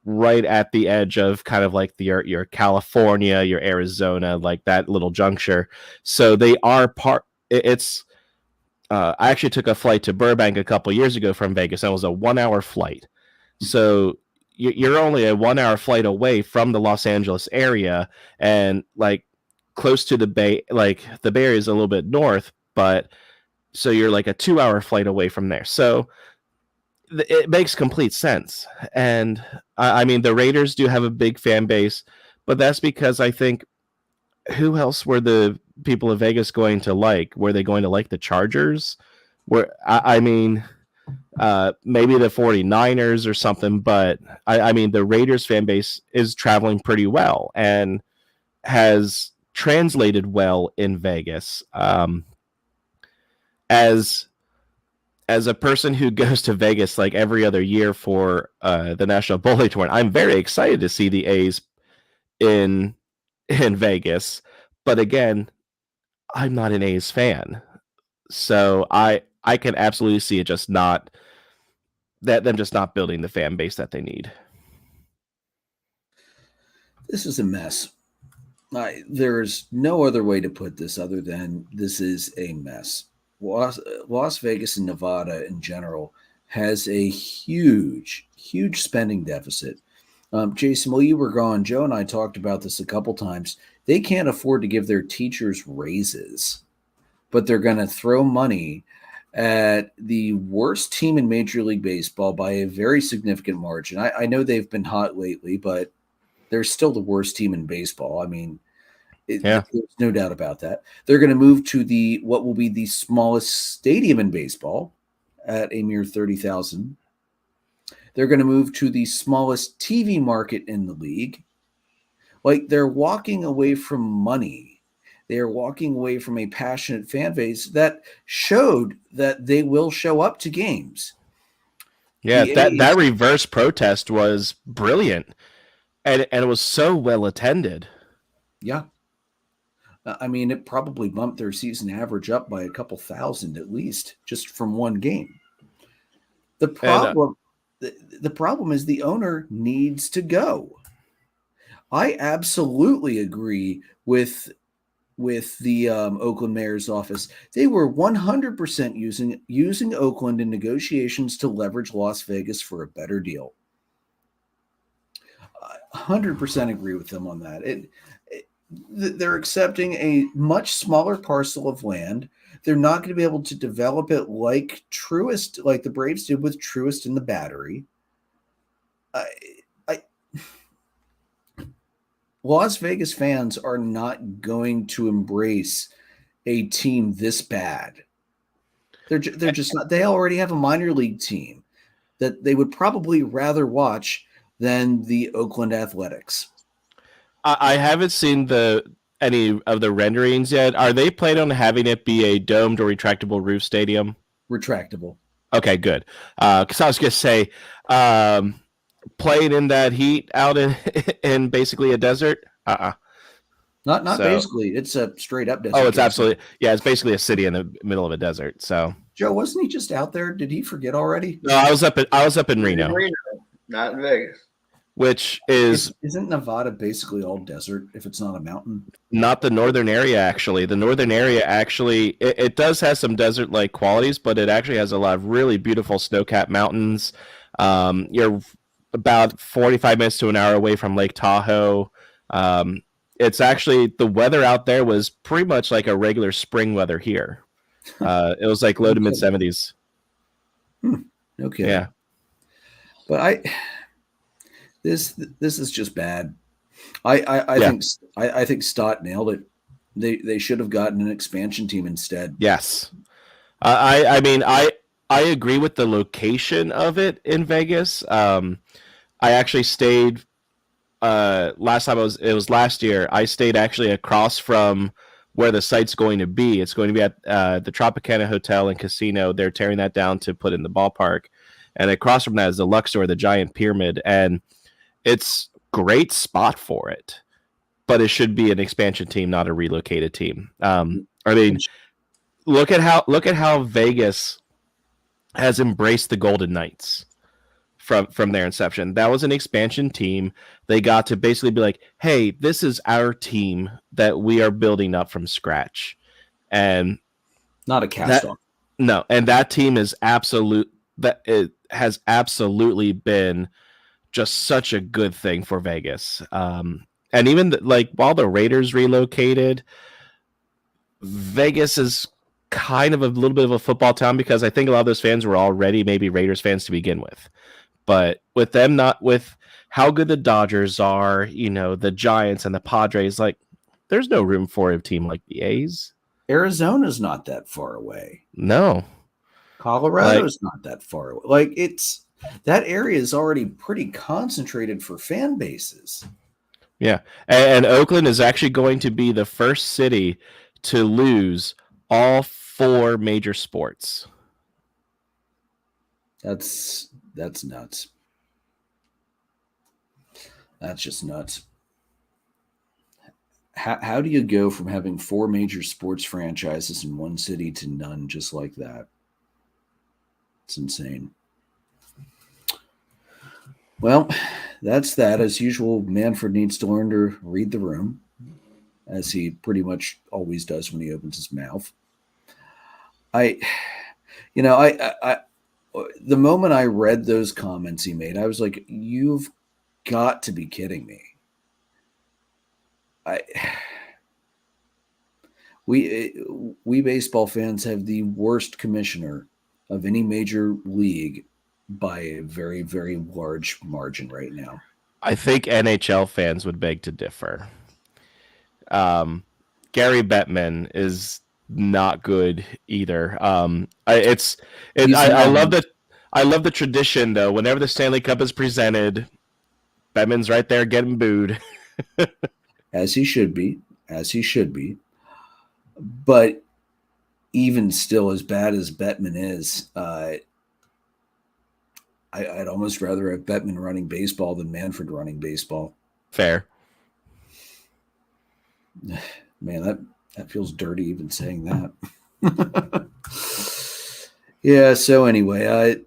right at the edge of kind of like your California, your Arizona, like that little juncture. So they are it's I actually took a flight to Burbank a couple years ago from Vegas, and it was a 1-hour flight. So you're only a 1-hour flight away from the Los Angeles area, and like close to the Bay. Like the Bay Area is a little bit north, but so you're like a 2-hour flight away from there. So it makes complete sense. And I mean, the Raiders do have a big fan base, but that's because I think, who else were the people of Vegas going to like? Were they going to like the Chargers? I mean, maybe the 49ers or something, but I mean, the Raiders fan base is traveling pretty well and has translated well in Vegas. As a person who goes to Vegas like every other year for the National Bowling Tournament, I'm very excited to see the A's in Vegas. But again, I'm not an A's fan, so I can absolutely see it just not them just not building the fan base that they need. This is a mess. There's no other way to put this other than this is a mess. Las Vegas and Nevada in general has a huge spending deficit. Jason, while you were gone, Joe and I talked about this a couple times. They can't afford to give their teachers raises, but they're going to throw money at the worst team in Major League Baseball by a very significant margin. I know they've been hot lately, but they're still the worst team in baseball. I mean, there's no doubt about that. They're going to move to what will be the smallest stadium in baseball at a mere 30,000. They're going to move to the smallest TV market in the league. Like, they're walking away from money. They're walking away from a passionate fan base that showed that they will show up to games. Yeah, that reverse protest was brilliant. And it was so well attended. Yeah. I mean, it probably bumped their season average up by a couple thousand at least, just from one game. The problem is the owner needs to go. I absolutely agree with the Oakland mayor's office. They were 100% using Oakland in negotiations to leverage Las Vegas for a better deal. 100% agree with them on that. They're accepting a much smaller parcel of land. They're not going to be able to develop it like Truist, like the Braves did with Truist in the Battery. Las Vegas fans are not going to embrace a team this bad. They're just not. They already have a minor league team that they would probably rather watch than the Oakland Athletics. I haven't seen any of the renderings yet. Are they planning on having it be a domed or retractable roof stadium? Retractable. Okay, good. Because I was going to say, playing in that heat out in basically a desert? Not basically. It's a straight up desert. Oh, it's absolutely. Yeah, it's basically a city in the middle of a desert. So, Joe, wasn't he just out there? Did he forget already? No, I was up in Reno. Not in Vegas. which is Isn't Nevada basically all desert if it's not a mountain? not the northern area, actually. The northern area actually, it does have some desert-like qualities, but it actually has a lot of really beautiful snow-capped mountains. You're about 45 minutes to an hour away from Lake Tahoe. It's actually, the weather out there was pretty much like a regular spring weather here. It was like low to mid-70s. Okay. Yeah. But this is just bad. I think Stott nailed it. They should have gotten an expansion team instead. Yes. I mean, I agree with the location of it in Vegas. I actually stayed last time it was last year. I stayed actually across from where the site's going to be. It's going to be at the Tropicana Hotel and Casino. They're tearing that down to put in the ballpark. And across from that is the Luxor, the giant pyramid. And it's a great spot for it. But it should be an expansion team, not a relocated team. I mean, look at how Vegas has embraced the Golden Knights from their inception. That was an expansion team. They got to basically be like, hey, this is our team that we are building up from scratch. And not a cast off. No, and that team is it has absolutely been just such a good thing for Vegas. And even while the Raiders relocated, Vegas is kind of a little bit of a football town because I think a lot of those fans were already maybe Raiders fans to begin with. But with them, not with how good the Dodgers are, the Giants and the Padres, there's no room for a team like the A's. Arizona's not that far away. No. Colorado's not that far away. That area is already pretty concentrated for fan bases. Yeah. And Oakland is actually going to be the first city to lose all 4 major sports. That's nuts. That's just nuts. How do you go from having 4 major sports franchises in one city to none just like that? It's insane. Well, that's that. As usual, Manfred needs to learn to read the room, as he pretty much always does when he opens his mouth. The moment I read those comments he made, I was like, you've got to be kidding me. We baseball fans have the worst commissioner of any major league by a very, very large margin right now. I think NHL fans would beg to differ. Gary Bettman is not good either. I love the tradition though. Whenever the Stanley Cup is presented, Bettman's right there getting booed. As he should be. But even still, as bad as Bettman is, I'd almost rather have Bettman running baseball than Manfred running baseball. Fair. Man, that feels dirty even saying that. Yeah, so anyway,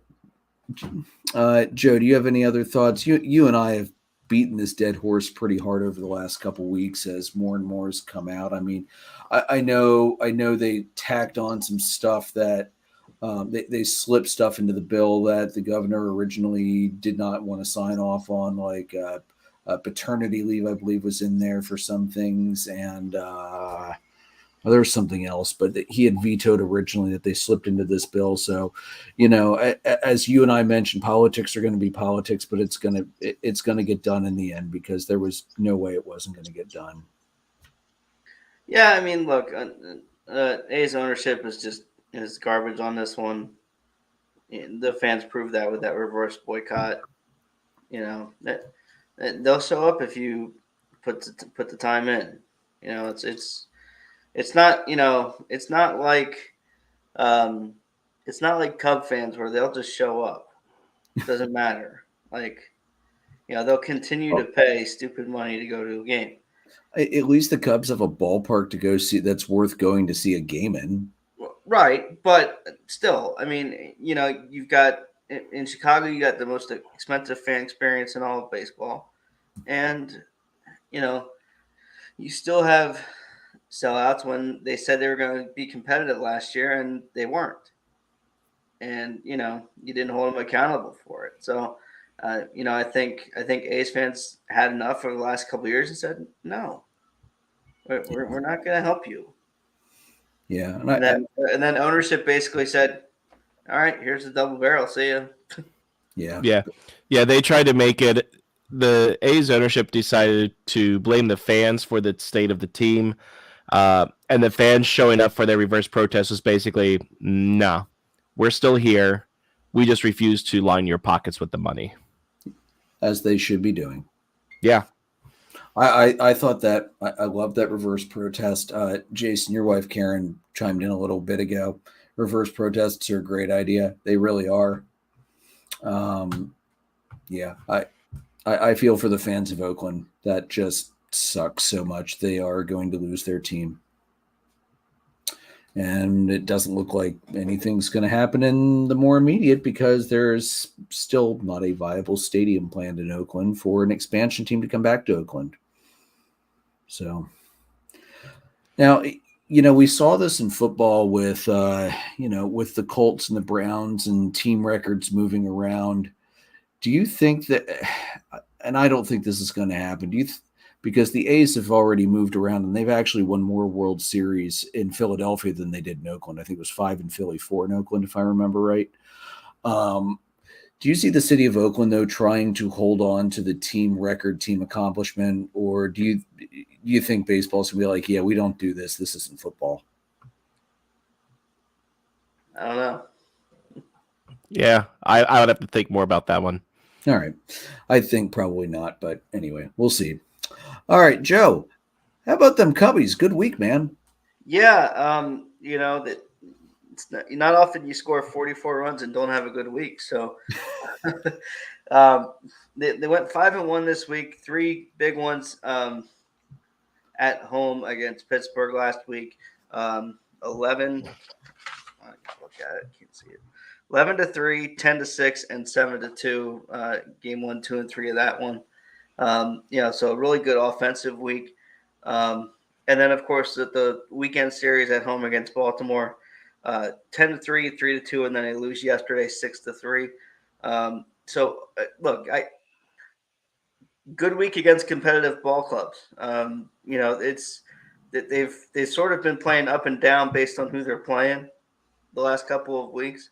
Joe, do you have any other thoughts? You and I have beaten this dead horse pretty hard over the last couple of weeks as more and more has come out. I mean, I know they tacked on some stuff that they slipped stuff into the bill that the governor originally did not want to sign off on, like paternity leave, I believe, was in there for some things, and there was something else, but he had vetoed originally that they slipped into this bill. So, as you and I mentioned, politics are going to be politics, but it's going to get done in the end because there was no way it wasn't going to get done. Yeah, I mean, look, A's ownership is garbage on this one. The fans proved that with that reverse boycott. That they'll show up if you put the time in. It's not like Cub fans where they'll just show up. It doesn't matter. They'll continue to pay stupid money to go to a game. At least the Cubs have a ballpark to go see that's worth going to see a game in. Right, but still, I mean, you've got in Chicago, you got the most expensive fan experience in all of baseball, and you still have sellouts when they said they were going to be competitive last year and they weren't, and you didn't hold them accountable for it. So, I think A's fans had enough over the last couple of years and said, no, we're not going to help you. Yeah, and then ownership basically said, all right, here's the double barrel. See ya. Yeah. They tried to make it. The A's ownership decided to blame the fans for the state of the team, and the fans showing up for their reverse protest was basically, no, we're still here. We just refuse to line your pockets with the money. As they should be doing. Yeah. I thought that. I love that reverse protest. Jason, your wife Karen chimed in a little bit ago. Reverse protests are a great idea. They really are. Yeah, I feel for the fans of Oakland. That just sucks so much. They are going to lose their team. And it doesn't look like anything's going to happen in the more immediate because there's still not a viable stadium planned in Oakland for an expansion team to come back to Oakland. So now, we saw this in football with, with the Colts and the Browns and team records moving around. Do you think that, and I don't think this is going to happen, because the A's have already moved around and they've actually won more World Series in Philadelphia than they did in Oakland. I think it was 5 in Philly, 4 in Oakland, if I remember right. Do you see the city of Oakland, though, trying to hold on to the team record, team accomplishment, or do you think baseball's going to be like, yeah, we don't do this. This isn't football? I don't know. Yeah, I would have to think more about that one. All right. I think probably not, but anyway, we'll see. All right, Joe, how about them Cubbies? Good week, man. Yeah, that it's not often you score 44 runs and don't have a good week. So they went 5-1 this week, 3 big ones at home against Pittsburgh last week. 11. I can look at it, can't see it. 11-3, 10-6, and 7-2. Game 1, 2, and 3 of that one. So a really good offensive week. And then, of course, the weekend series at home against Baltimore, 10-3, 3-2, and then they lose yesterday 6-3. Look, good week against competitive ball clubs. It's that they've sort of been playing up and down based on who they're playing the last couple of weeks.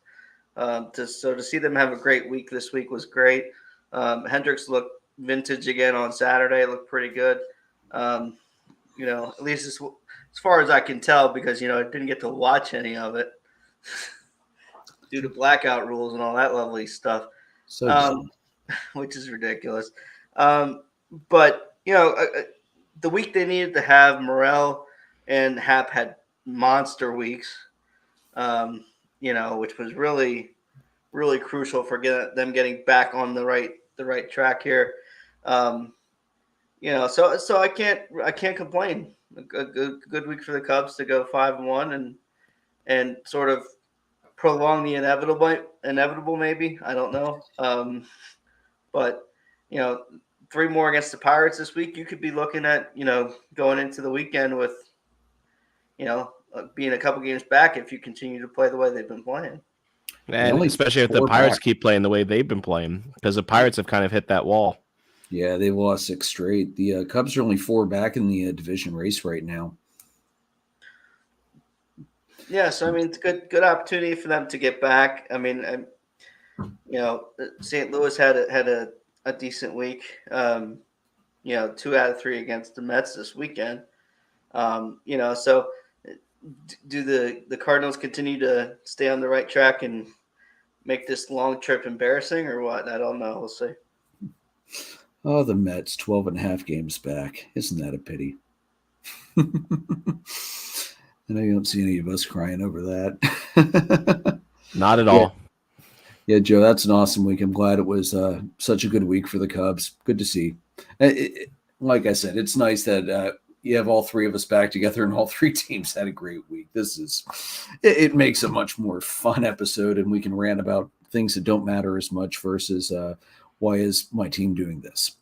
To see them have a great week this week was great. Hendricks looked vintage again on Saturday. Looked pretty good. At least as far as I can tell, because I didn't get to watch any of it due to blackout rules and all that lovely stuff. Which is ridiculous. But the week they needed to have, Morel and Hap had monster weeks. Which was really, really crucial for them getting back on the right track here. So I can't complain. A good week for the Cubs to go 5-1 and sort of prolong the inevitable maybe. I don't know. But 3 more against the Pirates this week. You could be looking at going into the weekend with being a couple games back if you continue to play the way they've been playing. And especially if the Pirates keep playing the way they've been playing, because the Pirates have kind of hit that wall. Yeah, they've lost 6 straight. The Cubs are only 4 back in the division race right now. Yeah, so it's a good opportunity for them to get back. St. Louis had a decent week. 2 out of 3 against the Mets this weekend. So do the Cardinals continue to stay on the right track and make this long trip embarrassing or what? I don't know. We'll see. Oh, the Mets, 12.5 games back. Isn't that a pity? I know you don't see any of us crying over that. Not at all. Yeah, Joe, that's an awesome week. I'm glad it was such a good week for the Cubs. Good to see. Like I said, it's nice that you have all 3 of us back together and all 3 teams had a great week. It makes a much more fun episode, and we can rant about things that don't matter as much versus why is my team doing this?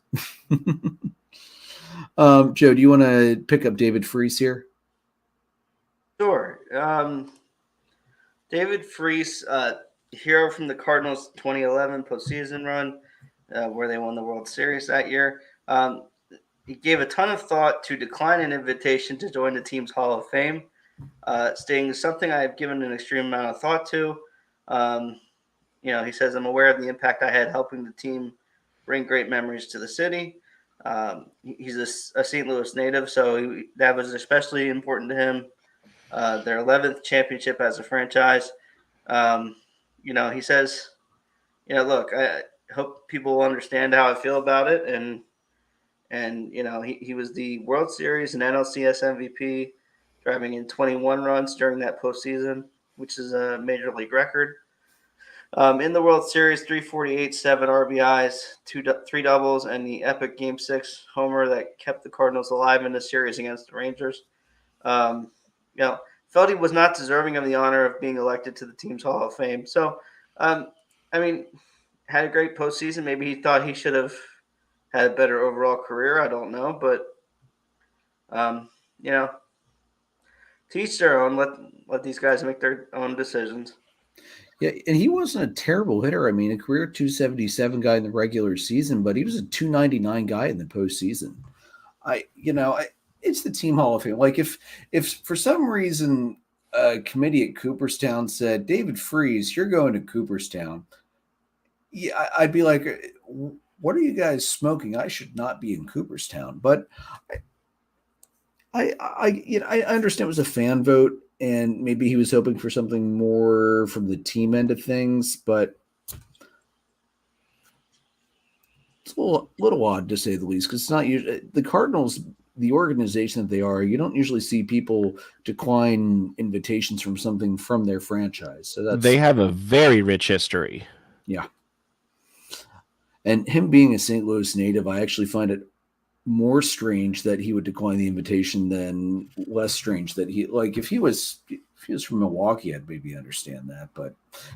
Joe, do you want to pick up David Freese here? Sure. David Freese, hero from the Cardinals 2011 postseason run, where they won the World Series that year. He gave a ton of thought to decline an invitation to join the team's Hall of Fame, stating something I have given an extreme amount of thought to. He says, I'm aware of the impact I had helping the team bring great memories to the city. He's a St. Louis native, so that was especially important to him. Their 11th championship as a franchise. He says, look, I hope people will understand how I feel about it. And he was the World Series and NLCS MVP, driving in 21 runs during that postseason, which is a major league record. In the World Series, 348, 7 RBIs, 3 doubles, and the epic Game 6 homer that kept the Cardinals alive in the series against the Rangers. Felt he was not deserving of the honor of being elected to the team's Hall of Fame. So, had a great postseason. Maybe he thought he should have had a better overall career. I don't know, but to each their own. Let these guys make their own decisions. Yeah, and he wasn't a terrible hitter. I mean, a career 277 guy in the regular season, but he was a 299 guy in the postseason. It's the team Hall of Fame. Like if for some reason a committee at Cooperstown said, David Freese, you're going to Cooperstown, yeah, I'd be like, what are you guys smoking? I should not be in Cooperstown. But I understand it was a fan vote, and maybe he was hoping for something more from the team end of things, but it's a little odd to say the least, because it's not usually the Cardinals, the organization that they are. You don't usually see people decline invitations from something from their franchise. So they have a very rich history. Yeah. And him being a St. Louis native, I actually find it more strange that he would decline the invitation than less strange that if he was from Milwaukee, I'd maybe understand that. But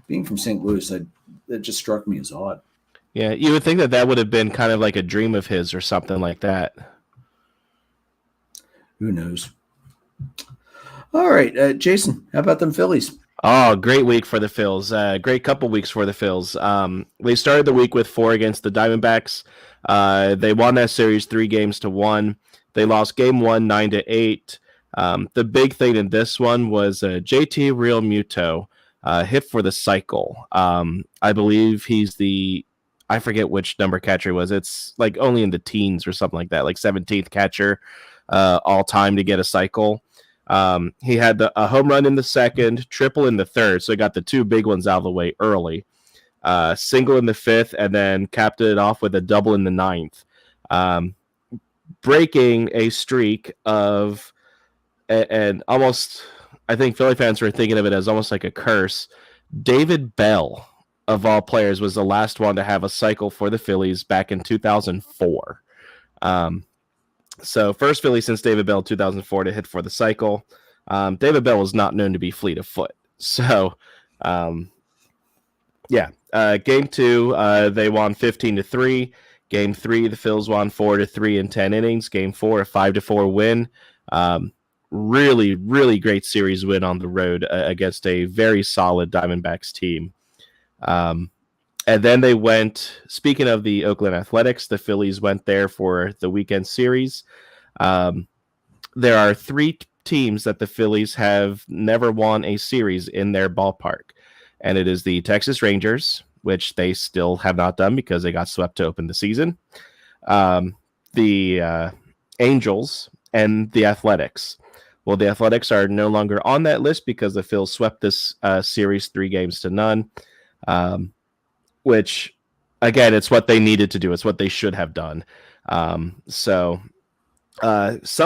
being from St. Louis, that just struck me as odd. Yeah, you would think that would have been kind of like a dream of his or something like that. Who knows? All right, Jason, how about them Phillies? Oh, great week for the Phils. Great couple weeks for the Phils. They started the week with 4 against the Diamondbacks. They won that series 3-1. They lost game 1, 9-8. The big thing in this one was JT Real Muto hit for the cycle. I believe he's I forget which number catcher it was. It's like only in the teens or something like that, like 17th catcher all time to get a cycle. He had a home run in the second, triple in the third, so he got the 2 big ones out of the way early. Single in the 5th, and then capped it off with a double in the 9th, breaking a streak of, and almost, I think Philly fans were thinking of it as almost like a curse. David Bell, of all players, was the last one to have a cycle for the Phillies back in 2004. So first Philly since David Bell 2004 to hit for the cycle. David Bell was not known to be fleet of foot. So, game 2, they won 15-3. Game 3, the Phils won 4-3 in 10 innings. Game 4, a 5-4 win. Really, really great series win on the road against a very solid Diamondbacks team. And then they went, speaking of the Oakland Athletics, the Phillies went there for the weekend series. There are 3 teams that the Phillies have never won a series in their ballpark. And it is the Texas Rangers, which they still have not done because they got swept to open the season. The Angels and the Athletics. Well, the Athletics are no longer on that list because the Phils swept this series 3-0. Which, again, it's what they needed to do. It's what they should have done. Some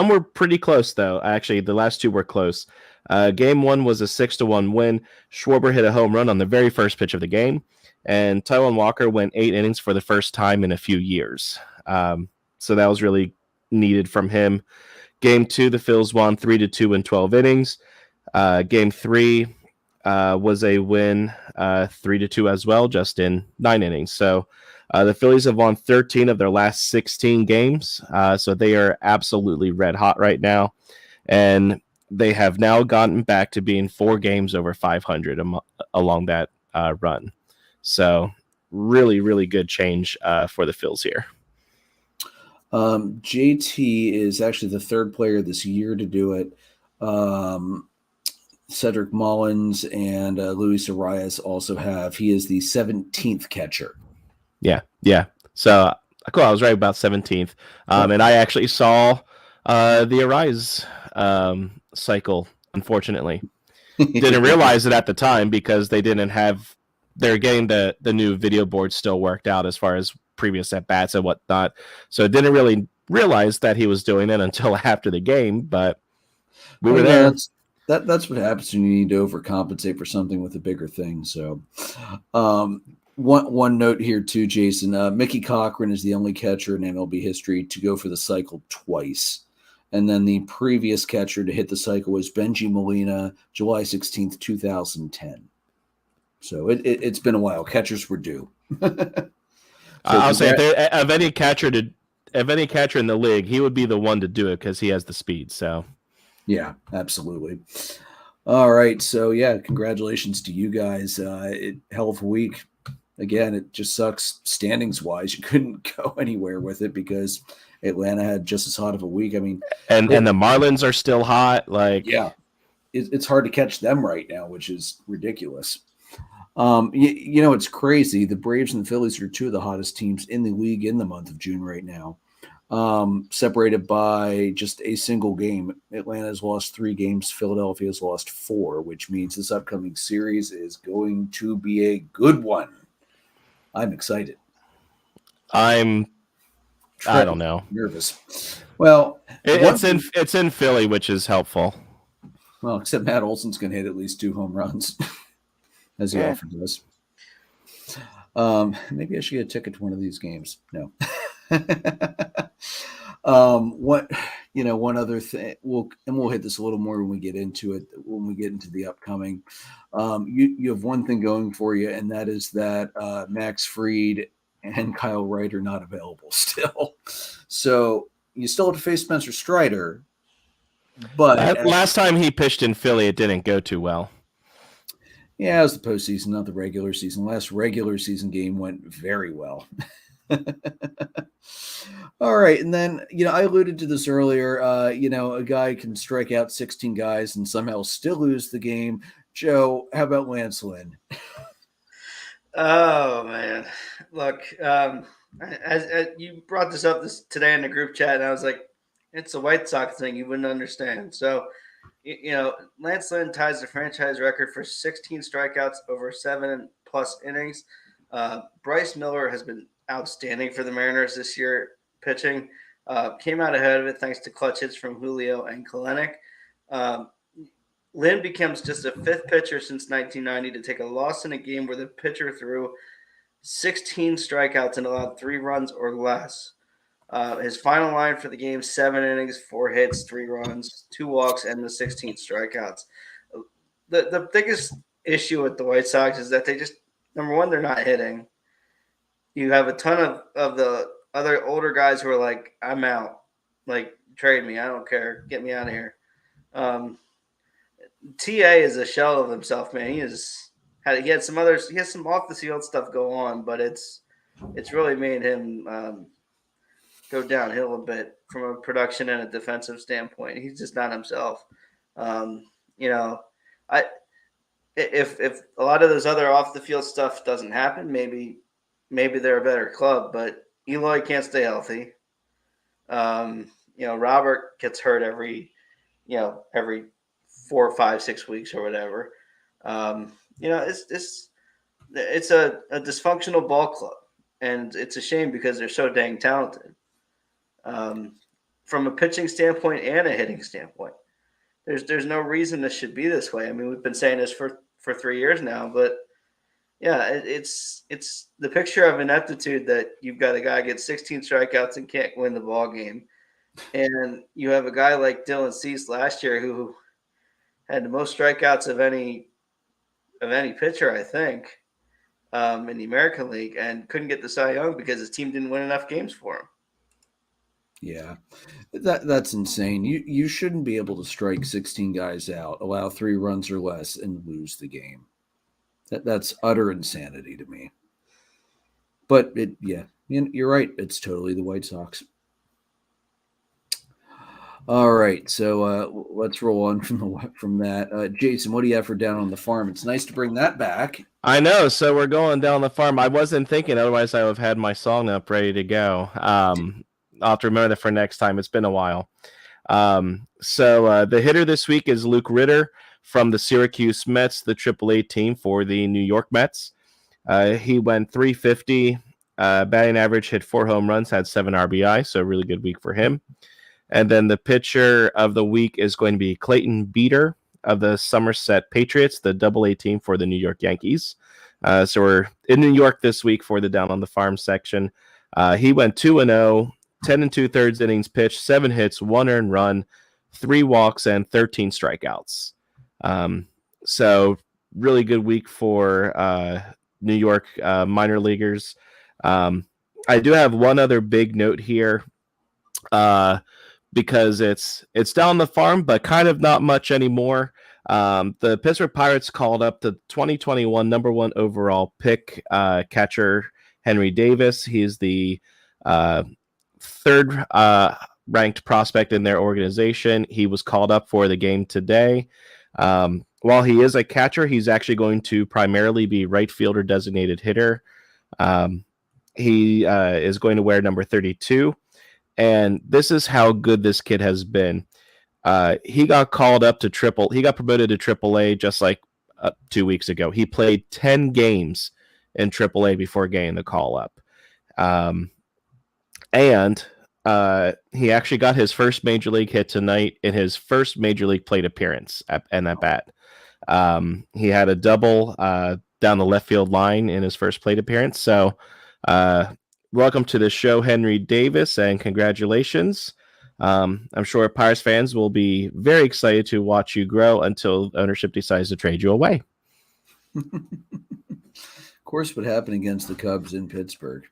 were pretty close, though. Actually, the last 2 were close. Game 1 was a 6-1 win. Schwarber hit a home run on the very first pitch of the game, and Taijuan Walker went 8 innings for the first time in a few years. So that was really needed from him. Game 2, the Phils won 3-2 in 12 innings. Game 3, was a win 3-2 as well, just in 9 innings. So the Phillies have won 13 of their last 16 games. So they are absolutely red hot right now. And they have now gotten back to being 4 games over 500 along that run. So really, really good change for the Phils here. JT is actually the 3rd player this year to do it. Cedric Mullins and Luis Arias also have. He is the 17th catcher. Yeah. So cool. I was right about 17th. And I actually saw the Arias cycle, unfortunately. Didn't realize it at the time because they didn't have. They're getting the new video board still worked out as far as previous at bats and whatnot. So didn't really realize that he was doing it until after the game. But we were there. That's what happens when you need to overcompensate for something with a bigger thing. So, one note here too, Jason. Mickey Cochran is the only catcher in MLB history to go for the cycle twice. And then the previous catcher to hit the cycle was Benji Molina, July 16th, 2010. So it's been a while. Catchers were due. I'll say of any catcher in the league, he would be the one to do it because he has the speed. So. Yeah, absolutely. All right. So, yeah, congratulations to you guys. Hell of a week. Again, it just sucks standings-wise. You couldn't go anywhere with it because Atlanta had just as hot of a week. I mean, and the Marlins are still hot. Yeah, it's hard to catch them right now, which is ridiculous. It's crazy. The Braves and the Phillies are 2 of the hottest teams in the league in the month of June right now. Separated by just a single game. Atlanta has lost 3 games. Philadelphia has lost 4, which means this upcoming series is going to be a good one. I'm excited. I don't know. Nervous. Well, it's in Philly, which is helpful. Well, except Matt Olson's going to hit at least 2 home runs, as he often does. Maybe I should get a ticket to one of these games. No. One other thing, we'll hit this a little more when we get into it, when we get into the upcoming. You have one thing going for you, and that is that Max Fried and Kyle Wright are not available still. So you still have to face Spencer Strider, but last time he pitched in Philly, it didn't go too well. Yeah, it was the postseason, not the regular season. Last regular season game went very well. All right. And then, I alluded to this earlier. A guy can strike out 16 guys and somehow still lose the game. Joe, how about Lance Lynn? Oh, man. Look, as you brought this up today in the group chat, and I was like, it's a White Sox thing. You wouldn't understand. So, Lance Lynn ties the franchise record for 16 strikeouts over 7+ innings. Bryce Miller has been outstanding for the Mariners this year pitching. Came out ahead of it thanks to clutch hits from Julio and Kalenic. Lynn becomes just the 5th pitcher since 1990 to take a loss in a game where the pitcher threw 16 strikeouts and allowed 3 runs or less. His final line for the game, 7 innings, 4 hits, 3 runs, 2 walks, and the 16 strikeouts. The biggest issue with the White Sox is that they just, number one, they're not hitting. You have a ton of the other older guys who are like, I'm out. Like, trade me. I don't care. Get me out of here. TA is a shell of himself, man. He has some off the field stuff go on, but it's really made him go downhill a bit from a production and a defensive standpoint. He's just not himself. If a lot of those other off the field stuff doesn't happen, maybe they're a better club, but Eloy can't stay healthy. Robert gets hurt every 4, 5, 6 weeks or whatever. It's a dysfunctional ball club, and it's a shame because they're so dang talented. From a pitching standpoint and a hitting standpoint, there's no reason this should be this way. I mean, we've been saying this for 3 years now, but yeah, it's the picture of ineptitude that you've got a guy get 16 strikeouts and can't win the ball game, and you have a guy like Dylan Cease last year who had the most strikeouts of any of any pitcher, I think, in the American League, and couldn't get the Cy Young because his team didn't win enough games for him. Yeah, that's insane. You shouldn't be able to strike 16 guys out, allow 3 runs or less, and lose the game. That's utter insanity to me. But you're right. It's totally the White Sox. All right, so let's roll on from that. Jason, what do you have for Down on the Farm? It's nice to bring that back. I know. So we're going down the farm. I wasn't thinking, otherwise I would have had my song up ready to go. I'll have to remember that for next time. It's been a while. So the hitter this week is Luke Ritter from the Syracuse Mets, the AAA team for the New York Mets. He went 350, batting average, hit 4 home runs, had 7 RBI, so a really good week for him. And then the pitcher of the week is going to be Clayton Beeter of the Somerset Patriots, the AA team for the New York Yankees. So we're in New York this week for the Down on the Farm section. He went 2-0, 10 2/3 innings pitched, 7 hits, 1 earned run, 3 walks, and 13 strikeouts. So really good week for New York minor leaguers. I do have one other big note here. Because it's down the farm, but kind of not much anymore. The Pittsburgh Pirates called up the 2021 number 1 overall pick catcher Henry Davis. He's the 3rd ranked prospect in their organization. He was called up for the game today. While he is a catcher, he's actually going to primarily be right fielder designated hitter. He is going to wear number 32. And this is how good this kid has been. He got called up to he got promoted to AAA just like 2 weeks ago. He played 10 games in AAA before getting the call up. And he actually got his first major league hit tonight in his first major league plate appearance at bat. He had a double down the left field line in his first plate appearance. So, welcome to the show, Henry Davis, and congratulations. I'm sure Pirates fans will be very excited to watch you grow until ownership decides to trade you away. Of course, what happened against the Cubs in Pittsburgh.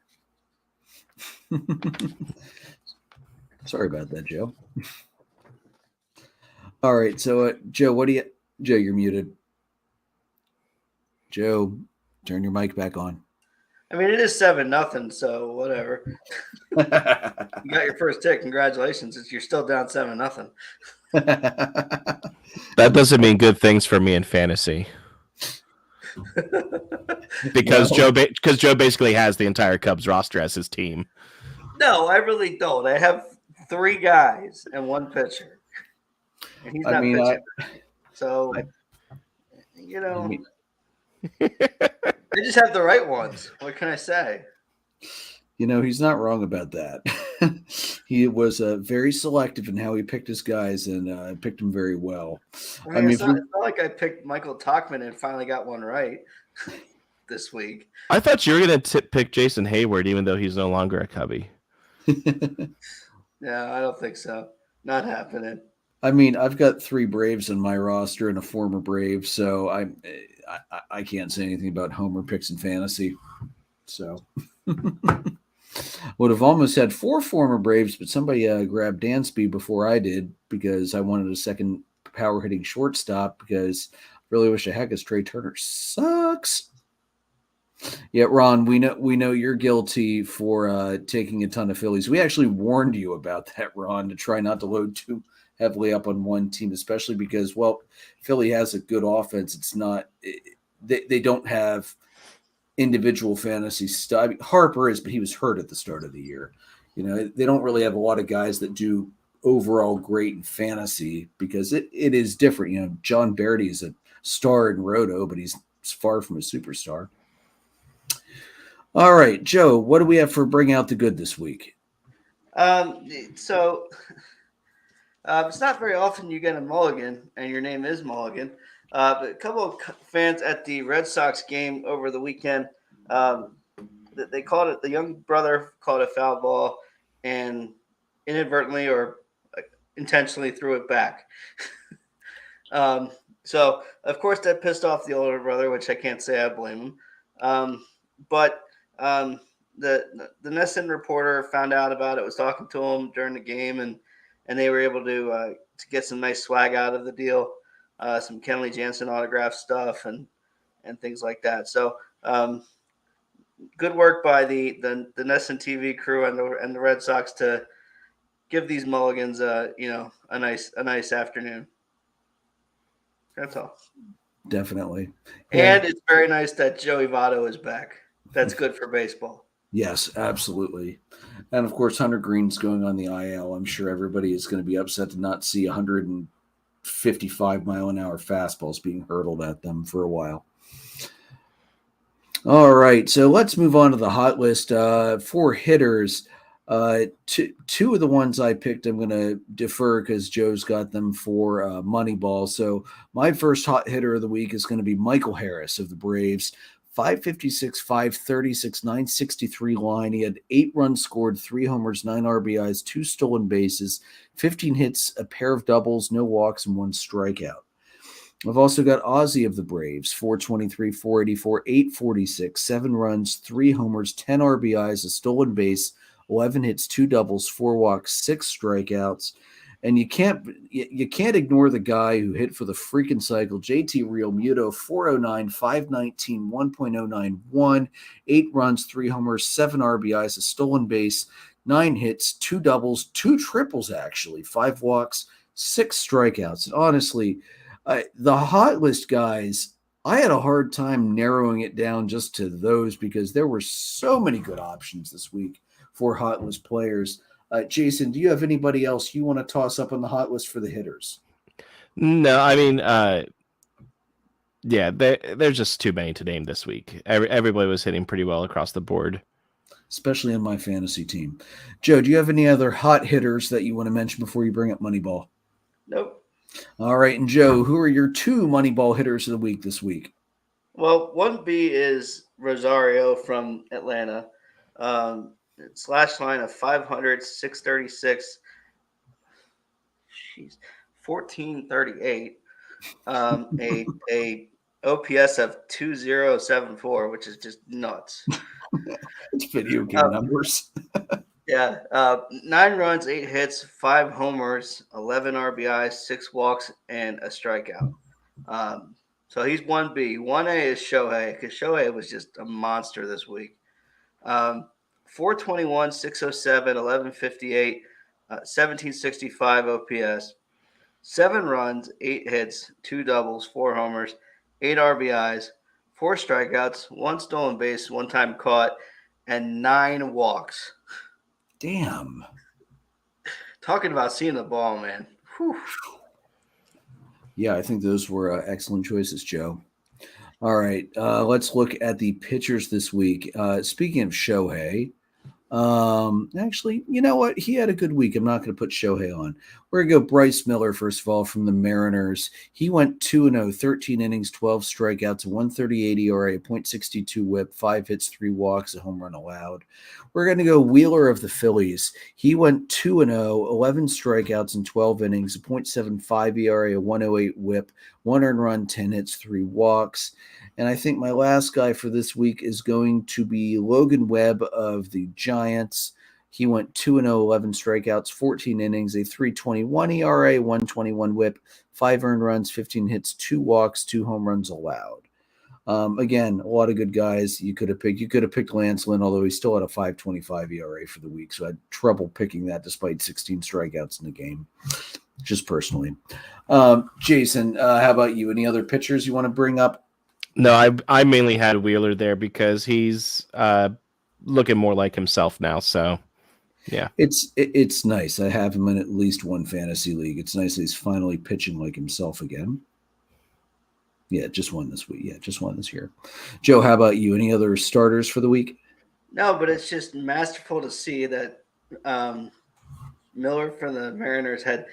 Sorry about that, Joe. All right, so Joe, Joe, you're muted. Joe, turn your mic back on. I mean, it is 7-0, so whatever. You got your first hit. Congratulations. You're still down 7-0. That doesn't mean good things for me in fantasy. Because Joe basically has the entire Cubs roster as his team. No, I really don't. I have 3 guys and 1 pitcher. And he's not pitching. They just have the right ones. What can I say? He's not wrong about that. He was very selective in how he picked his guys and picked them very well. It's not like I picked Michael Tauchman and finally got one right this week. I thought you were going to pick Jason Hayward, even though he's no longer a Cubby. No, I don't think so. Not happening. I mean, I've got 3 Braves on my roster and a former Brave, so I can't say anything about homer picks in fantasy. So would have almost had 4 former Braves, but somebody grabbed Dansby before I did because I wanted a second power hitting shortstop because I really wish I had because Trey Turner sucks. Yeah, Ron, we know you're guilty for taking a ton of Phillies. We actually warned you about that, Ron, to try not to load too heavily up on one team, especially because, Philly has a good offense. It's not they don't have individual fantasy stuff. I mean, Harper is, but he was hurt at the start of the year. They don't really have a lot of guys that do overall great in fantasy because it is different. John Verity is a star in Roto, but he's far from a superstar. All right, Joe, what do we have for Bring Out the Good this week? It's not very often you get a mulligan, and your name is Mulligan. But a couple of fans at the Red Sox game over the weekend, they called it, the young brother called it a foul ball and inadvertently or intentionally threw it back. So, of course, that pissed off the older brother, which I can't say I blame him. But the Nesson reporter found out about it, was talking to him during the game, and they were able to get some nice swag out of the deal, some Kenley Jansen autograph stuff and things like that. So good work by the Nesson TV crew and the Red Sox to give these Mulligans a nice afternoon. That's all. Definitely. And it's very nice that Joey Votto is back. That's good for baseball. Yes, absolutely. And of course, Hunter Green's going on the IL. I'm sure everybody is going to be upset to not see 155-mile-an-hour fastballs being hurled at them for a while. All right, so let's move on to the hot list. 4 hitters. Two of the ones I picked, I'm going to defer because Joe's got them for Moneyball. So my first hot hitter of the week is going to be Michael Harris of the Braves. 556, 536, 963 line. He had 8 runs scored, 3 homers, 9 RBIs, 2 stolen bases, 15 hits, a pair of doubles, no walks, and 1 strikeout. I've also got Ozzie of the Braves, 423, 484, 846, 7 runs, 3 homers, 10 RBIs, a stolen base, 11 hits, 2 doubles, 4 walks, 6 strikeouts. And you can't ignore the guy who hit for the freaking cycle, JT Realmuto, 409, 519, 1.091, 8 runs, 3 homers, 7 RBIs, a stolen base, 9 hits, 2 doubles, 2 triples actually, 5 walks, 6 strikeouts. And honestly, the hot list guys, I had a hard time narrowing it down just to those because there were so many good options this week for hot list players. Jason, do you have anybody else you want to toss up on the hot list for the hitters? No, I mean, yeah, there's just too many to name this week. Everybody was hitting pretty well across the board, especially in my fantasy team. Joe, do you have any other hot hitters that you want to mention before you bring up Moneyball? Nope. All right, and Joe, who are your 2 Moneyball hitters of the week this week? Well, 1B is Rosario from Atlanta. Slash line of 500, 636, 1438. A OPS of 2074, which is just nuts. It's video game numbers. Yeah. 9 runs, 8 hits, 5 homers, 11 RBIs, 6 walks, and a strikeout. So he's 1B. 1A is Shohei, because Shohei was just a monster this week. 421, 607, 1158, 1765 OPS, 7 runs, 8 hits, 2 doubles, 4 homers, 8 RBIs, 4 strikeouts, 1 stolen base, 1 time caught, and 9 walks. Damn. Talking about seeing the ball, man. Whew. Yeah, I think those were excellent choices, Joe. All right, let's look at the pitchers this week. Speaking of Shohei, actually, you know what? He had a good week. I'm not going to put Shohei on. We're going to go Bryce Miller, first of all, from the Mariners. He went 2-0, 13 innings, 12 strikeouts, a 138 ERA, a .62 whip, 5 hits, 3 walks, a home run allowed. We're going to go Wheeler of the Phillies. He went 2-0, 11 strikeouts in 12 innings, a .75 ERA, a 108 whip, 1 earned run, 10 hits, 3 walks. And I think my last guy for this week is going to be Logan Webb of the Giants. He went 2-0, 11 strikeouts, 14 innings, a 3.21 ERA, 121 whip, 5 earned runs, 15 hits, 2 walks, 2 home runs allowed. Again, a lot of good guys you could have picked. You could have picked Lance Lynn, although he still had a 5.25 ERA for the week. So I had trouble picking that despite 16 strikeouts in the game, just personally. Jason, how about you? Any other pitchers you want to bring up? No, I mainly had Wheeler there because he's looking more like himself now. So, yeah, it's nice. I have him in at least one fantasy league. It's nice that he's finally pitching like himself again. Yeah, just one this week. Yeah, just one this year. Joe, how about you? Any other starters for the week? No, but it's just masterful to see that Miller for the Mariners had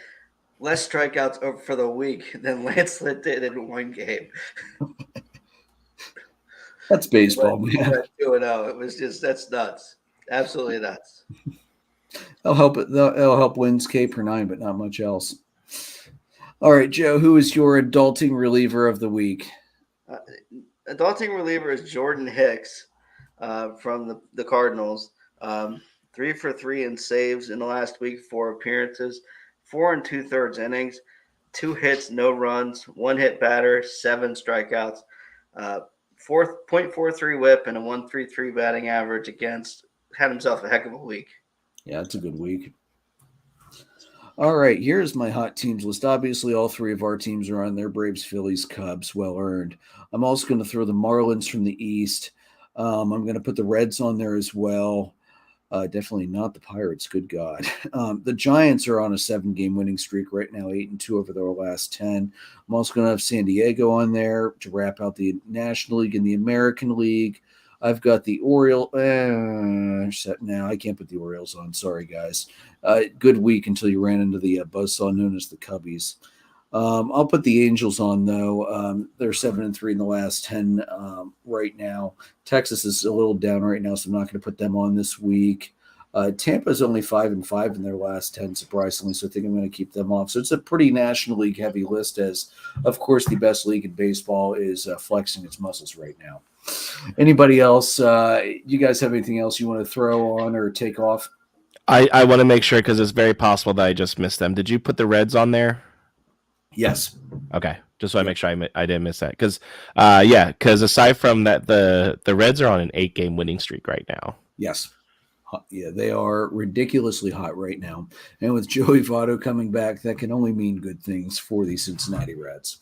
less strikeouts for the week than Lance Lynn did in one game. That's baseball, man. 2-0. It was just, that's nuts. Absolutely nuts. They'll help wins K per 9, but not much else. All right, Joe, who is your adulting reliever of the week? Adulting reliever is Jordan Hicks from the Cardinals. 3 for 3 in saves in the last week, 4 appearances, 4 2/3 innings, 2 hits, no runs, 1 hit batter, 7 strikeouts, 4.43 whip, and a 1.33 batting average against. Had himself a heck of a week. Yeah, it's a good week. All right, here's my hot teams list. Obviously, all three of our teams are on there: Braves, Phillies, Cubs. Well earned. I'm also going to throw the Marlins from the East. I'm going to put the Reds on there as well. Definitely not the Pirates. Good God. The Giants are on a 7-game winning streak right now, 8-2 over their last 10. I'm also going to have San Diego on there to wrap out the National League and the American League. I've got the Orioles. No, I can't put the Orioles on. Sorry, guys. Good week until you ran into the buzzsaw known as the Cubbies. I'll put the Angels on, though. They're 7-3 in the last 10 right now. Texas is a little down right now, so I'm not going to put them on this week. Tampa's only 5-5 in their last 10, surprisingly, so I think I'm going to keep them off. So it's a pretty National League heavy list, as, of course, the best league in baseball is flexing its muscles right now. Anybody else? You guys have anything else you want to throw on or take off? I want to make sure because it's very possible that I just missed them. Did you put the Reds on there? Yes. Okay, just so I make sure I didn't miss that. Because, because aside from that, the Reds are on an 8-game winning streak right now. Yes. Yeah, they are ridiculously hot right now. And with Joey Votto coming back, that can only mean good things for the Cincinnati Reds.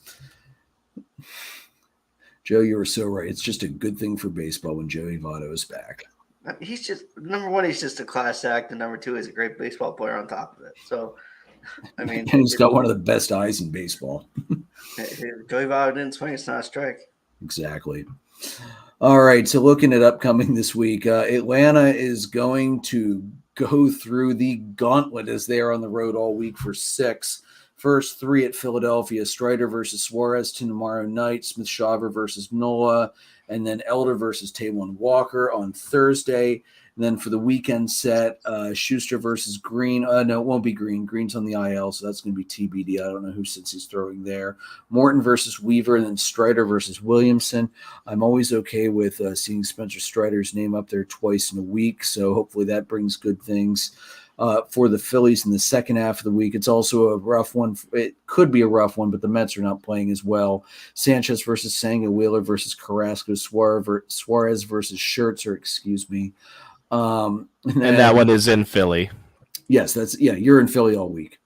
Joe, you were so right. It's just a good thing for baseball when Joey Votto is back. He's just, number one, he's just a class act, and number two, he's a great baseball player on top of it. So, I mean, and he's got one of the best eyes in baseball. Joey Votto didn't swing, it's not a strike. Exactly. All right, so looking at upcoming this week, Atlanta is going to go through the gauntlet as they are on the road all week for 6. First 3 at Philadelphia: Strider versus Suarez tomorrow night, Smith-Shawver versus Nola, and then Elder versus Taijuan Walker on Thursday. And then for the weekend set, Schuster versus Green. No, it won't be Green. Green's on the IL, so that's going to be TBD. I don't know who since he's throwing there. Morton versus Weaver, and then Strider versus Williamson. I'm always okay with seeing Spencer Strider's name up there twice in a week, so hopefully that brings good things. For the Phillies in the second half of the week. It's also a rough one. It could be a rough one, but the Mets are not playing as well. Sanchez versus Senga, Wheeler versus Carrasco, Suarez versus Schertzer, excuse me. And that one is in Philly. Yes, you're in Philly all week.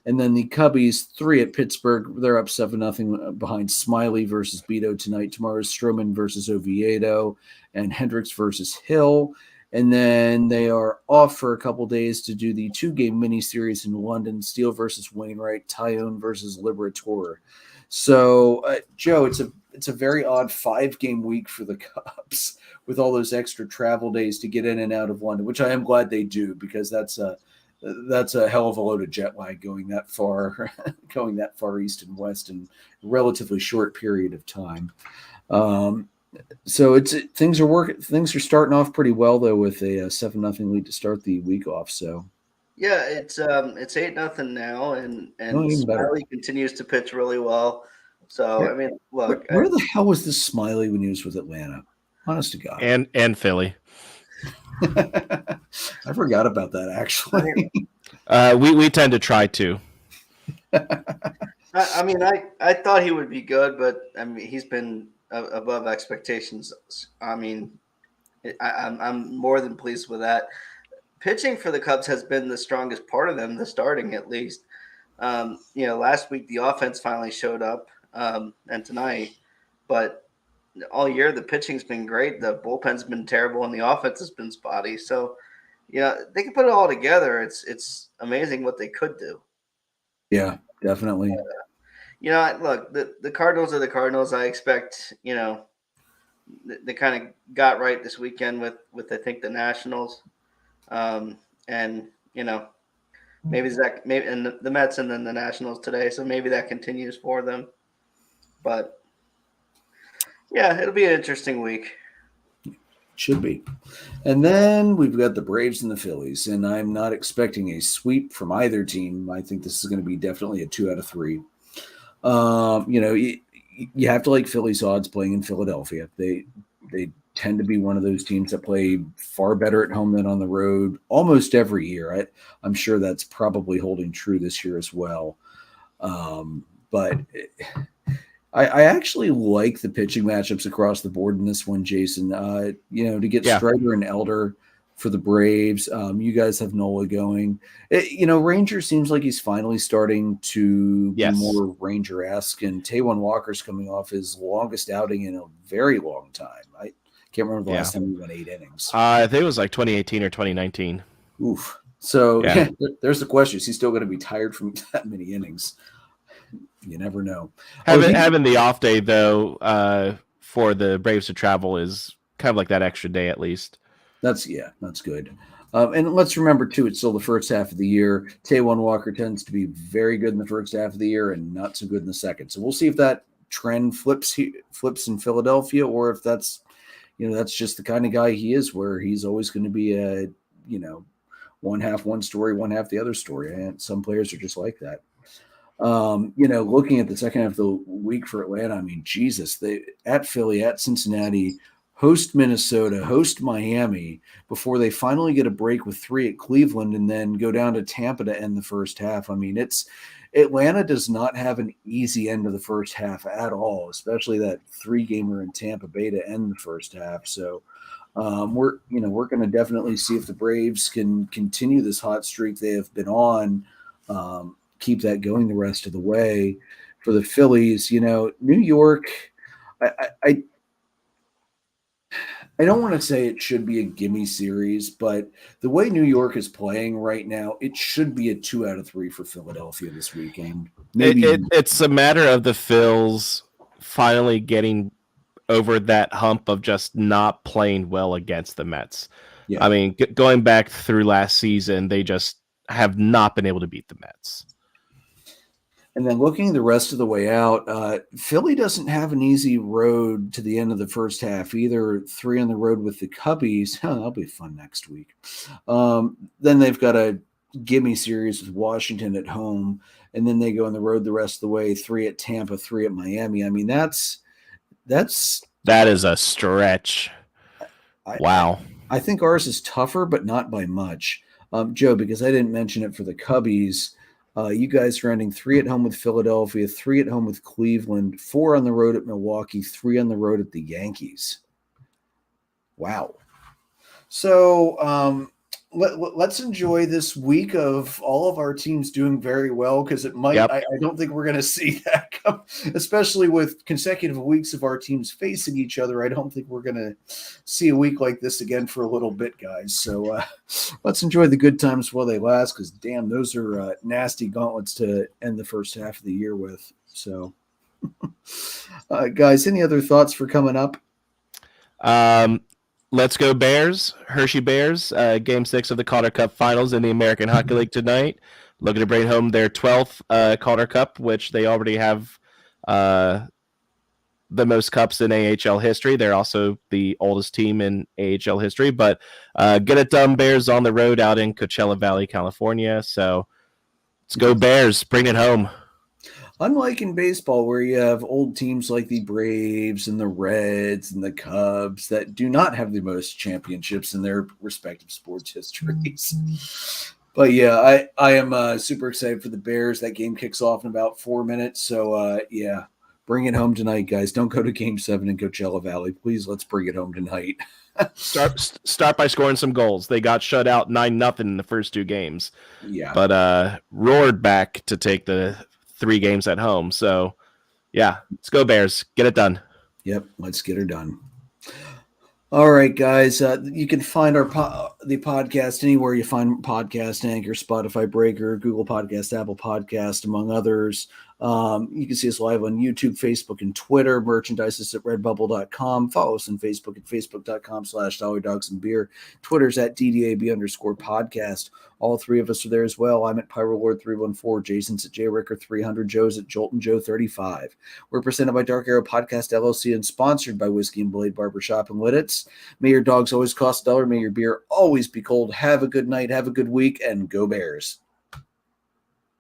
And then the Cubbies, 3 at Pittsburgh. They're up 7-0 behind Smiley versus Beto tonight. Tomorrow's Stroman versus Oviedo, and Hendricks versus Hill. And then they are off for a couple days to do the 2-game mini-series in London: Steele versus Wainwright, Tyone versus Liberatore. So, Joe, it's a very odd 5-game week for the Cubs with all those extra travel days to get in and out of London, which I am glad they do, because that's a hell of a load of jet lag going that far east and west in a relatively short period of time. So things are starting off pretty well, though, with a 7-0 lead to start the week off. So yeah, it's 8-0 now, and Smiley continues to pitch really well. So yeah. I mean, look, where the hell was this Smiley when he was with Atlanta? Honest to God, and Philly. I forgot about that, actually. We tend to try to. I mean, I thought he would be good, but I mean, he's been above expectations. I mean, I'm more than pleased with that. Pitching for the Cubs has been the strongest part of them, the starting at least. Last week the offense finally showed up, and tonight, but all year the pitching's been great. The bullpen's been terrible, and the offense has been spotty. So, they can put it all together. It's amazing what they could do. Yeah, definitely. Look, the Cardinals are the Cardinals. I expect, they kind of got right this weekend with I think the Nationals, and maybe and the Mets and then the Nationals today. So maybe that continues for them. But yeah, it'll be an interesting week. Should be. And then we've got the Braves and the Phillies, and I'm not expecting a sweep from either team. I think this is going to be definitely a 2 out of 3. You have to like Philly's odds playing in Philadelphia. They tend to be one of those teams that play far better at home than on the road almost every year. I'm sure that's probably holding true this year as well. But I actually like the pitching matchups across the board in this one, Jason. To get Strider and Elder for the Braves. You guys have Nola going. Ranger seems like he's finally starting to be more Ranger-esque, and Taijuan Walker's coming off his longest outing in a very long time. I can't remember the last time he went 8 innings. I think it was like 2018 or 2019. Oof. So there's the question. Is he still going to be tired from that many innings? You never know. Having the off day, though, for the Braves to travel is kind of like that extra day at least. That's good. And let's remember, too, it's still the first half of the year. Taijuan Walker tends to be very good in the first half of the year and not so good in the second. So we'll see if that trend flips in Philadelphia, or if that's just the kind of guy he is, where he's always going to be one half one story, one half the other story. And some players are just like that. Looking at the second half of the week for Atlanta, I mean, Jesus, they at Philly, at Cincinnati, host Minnesota, host Miami, before they finally get a break with 3 at Cleveland and then go down to Tampa to end the first half. I mean, Atlanta does not have an easy end of the first half at all, especially that 3-gamer in Tampa Bay to end the first half. So we're going to definitely see if the Braves can continue this hot streak they have been on, keep that going the rest of the way. For the Phillies, New York, I don't want to say it should be a gimme series, but the way New York is playing right now, it should be a 2 out of 3 for Philadelphia this weekend. It's a matter of the Phils finally getting over that hump of just not playing well against the Mets. Yeah. I mean, going back through last season, they just have not been able to beat the Mets. And then looking the rest of the way out, Philly doesn't have an easy road to the end of the first half, either 3 on the road with the Cubbies. That'll be fun next week. Then they've got a gimme series with Washington at home, and then they go on the road the rest of the way, 3 at Tampa, 3 at Miami. I mean, that is a stretch. Wow. I think ours is tougher, but not by much. Joe, because I didn't mention it for the Cubbies, you guys are ending 3 at home with Philadelphia, 3 at home with Cleveland, 4 on the road at Milwaukee, 3 on the road at the Yankees. Wow. So let's enjoy this week of all of our teams doing very well, because it might. Yep. I don't think we're going to see that come, especially with consecutive weeks of our teams facing each other. I don't think we're going to see a week like this again for a little bit, guys. So let's enjoy the good times while they last, because damn, those are nasty gauntlets to end the first half of the year with. So, guys, any other thoughts for coming up? Let's go Bears, Hershey Bears, Game 6 of the Calder Cup Finals in the American Hockey League tonight. Looking to bring home their 12th Calder Cup, which they already have the most cups in AHL history. They're also the oldest team in AHL history. But get it done, Bears, on the road out in Coachella Valley, California. So let's go Bears, bring it home. Unlike in baseball, where you have old teams like the Braves and the Reds and the Cubs that do not have the most championships in their respective sports histories. But yeah, I am super excited for the Bears. That game kicks off in about 4 minutes. So yeah, bring it home tonight, guys. Don't go to Game 7 in Coachella Valley. Please, let's bring it home tonight. Start by scoring some goals. They got shut out 9-0 in the first 2 games. Yeah. But roared back to take the 3 games at home. So, yeah, let's go Bears. Get it done. Yep, let's get her done. All right, guys. You can find the podcast anywhere you find podcast, Anchor, Spotify, Breaker, Google Podcast, Apple Podcast, among others. You can see us live on YouTube, Facebook, and Twitter. Merchandise is at redbubble.com. Follow us on Facebook at facebook.com/dollardogsandbeer. Twitter's at DDAB_podcast. All 3 of us are there as well. I'm at PyroLord314. Jason's at JRicker300. Joe's at JoltonJoe35. We're presented by Dark Arrow Podcast LLC and sponsored by Whiskey and Blade Barbershop in Lidditz. May your dogs always cost $1. May your beer always be cold. Have a good night. Have a good week. And go Bears.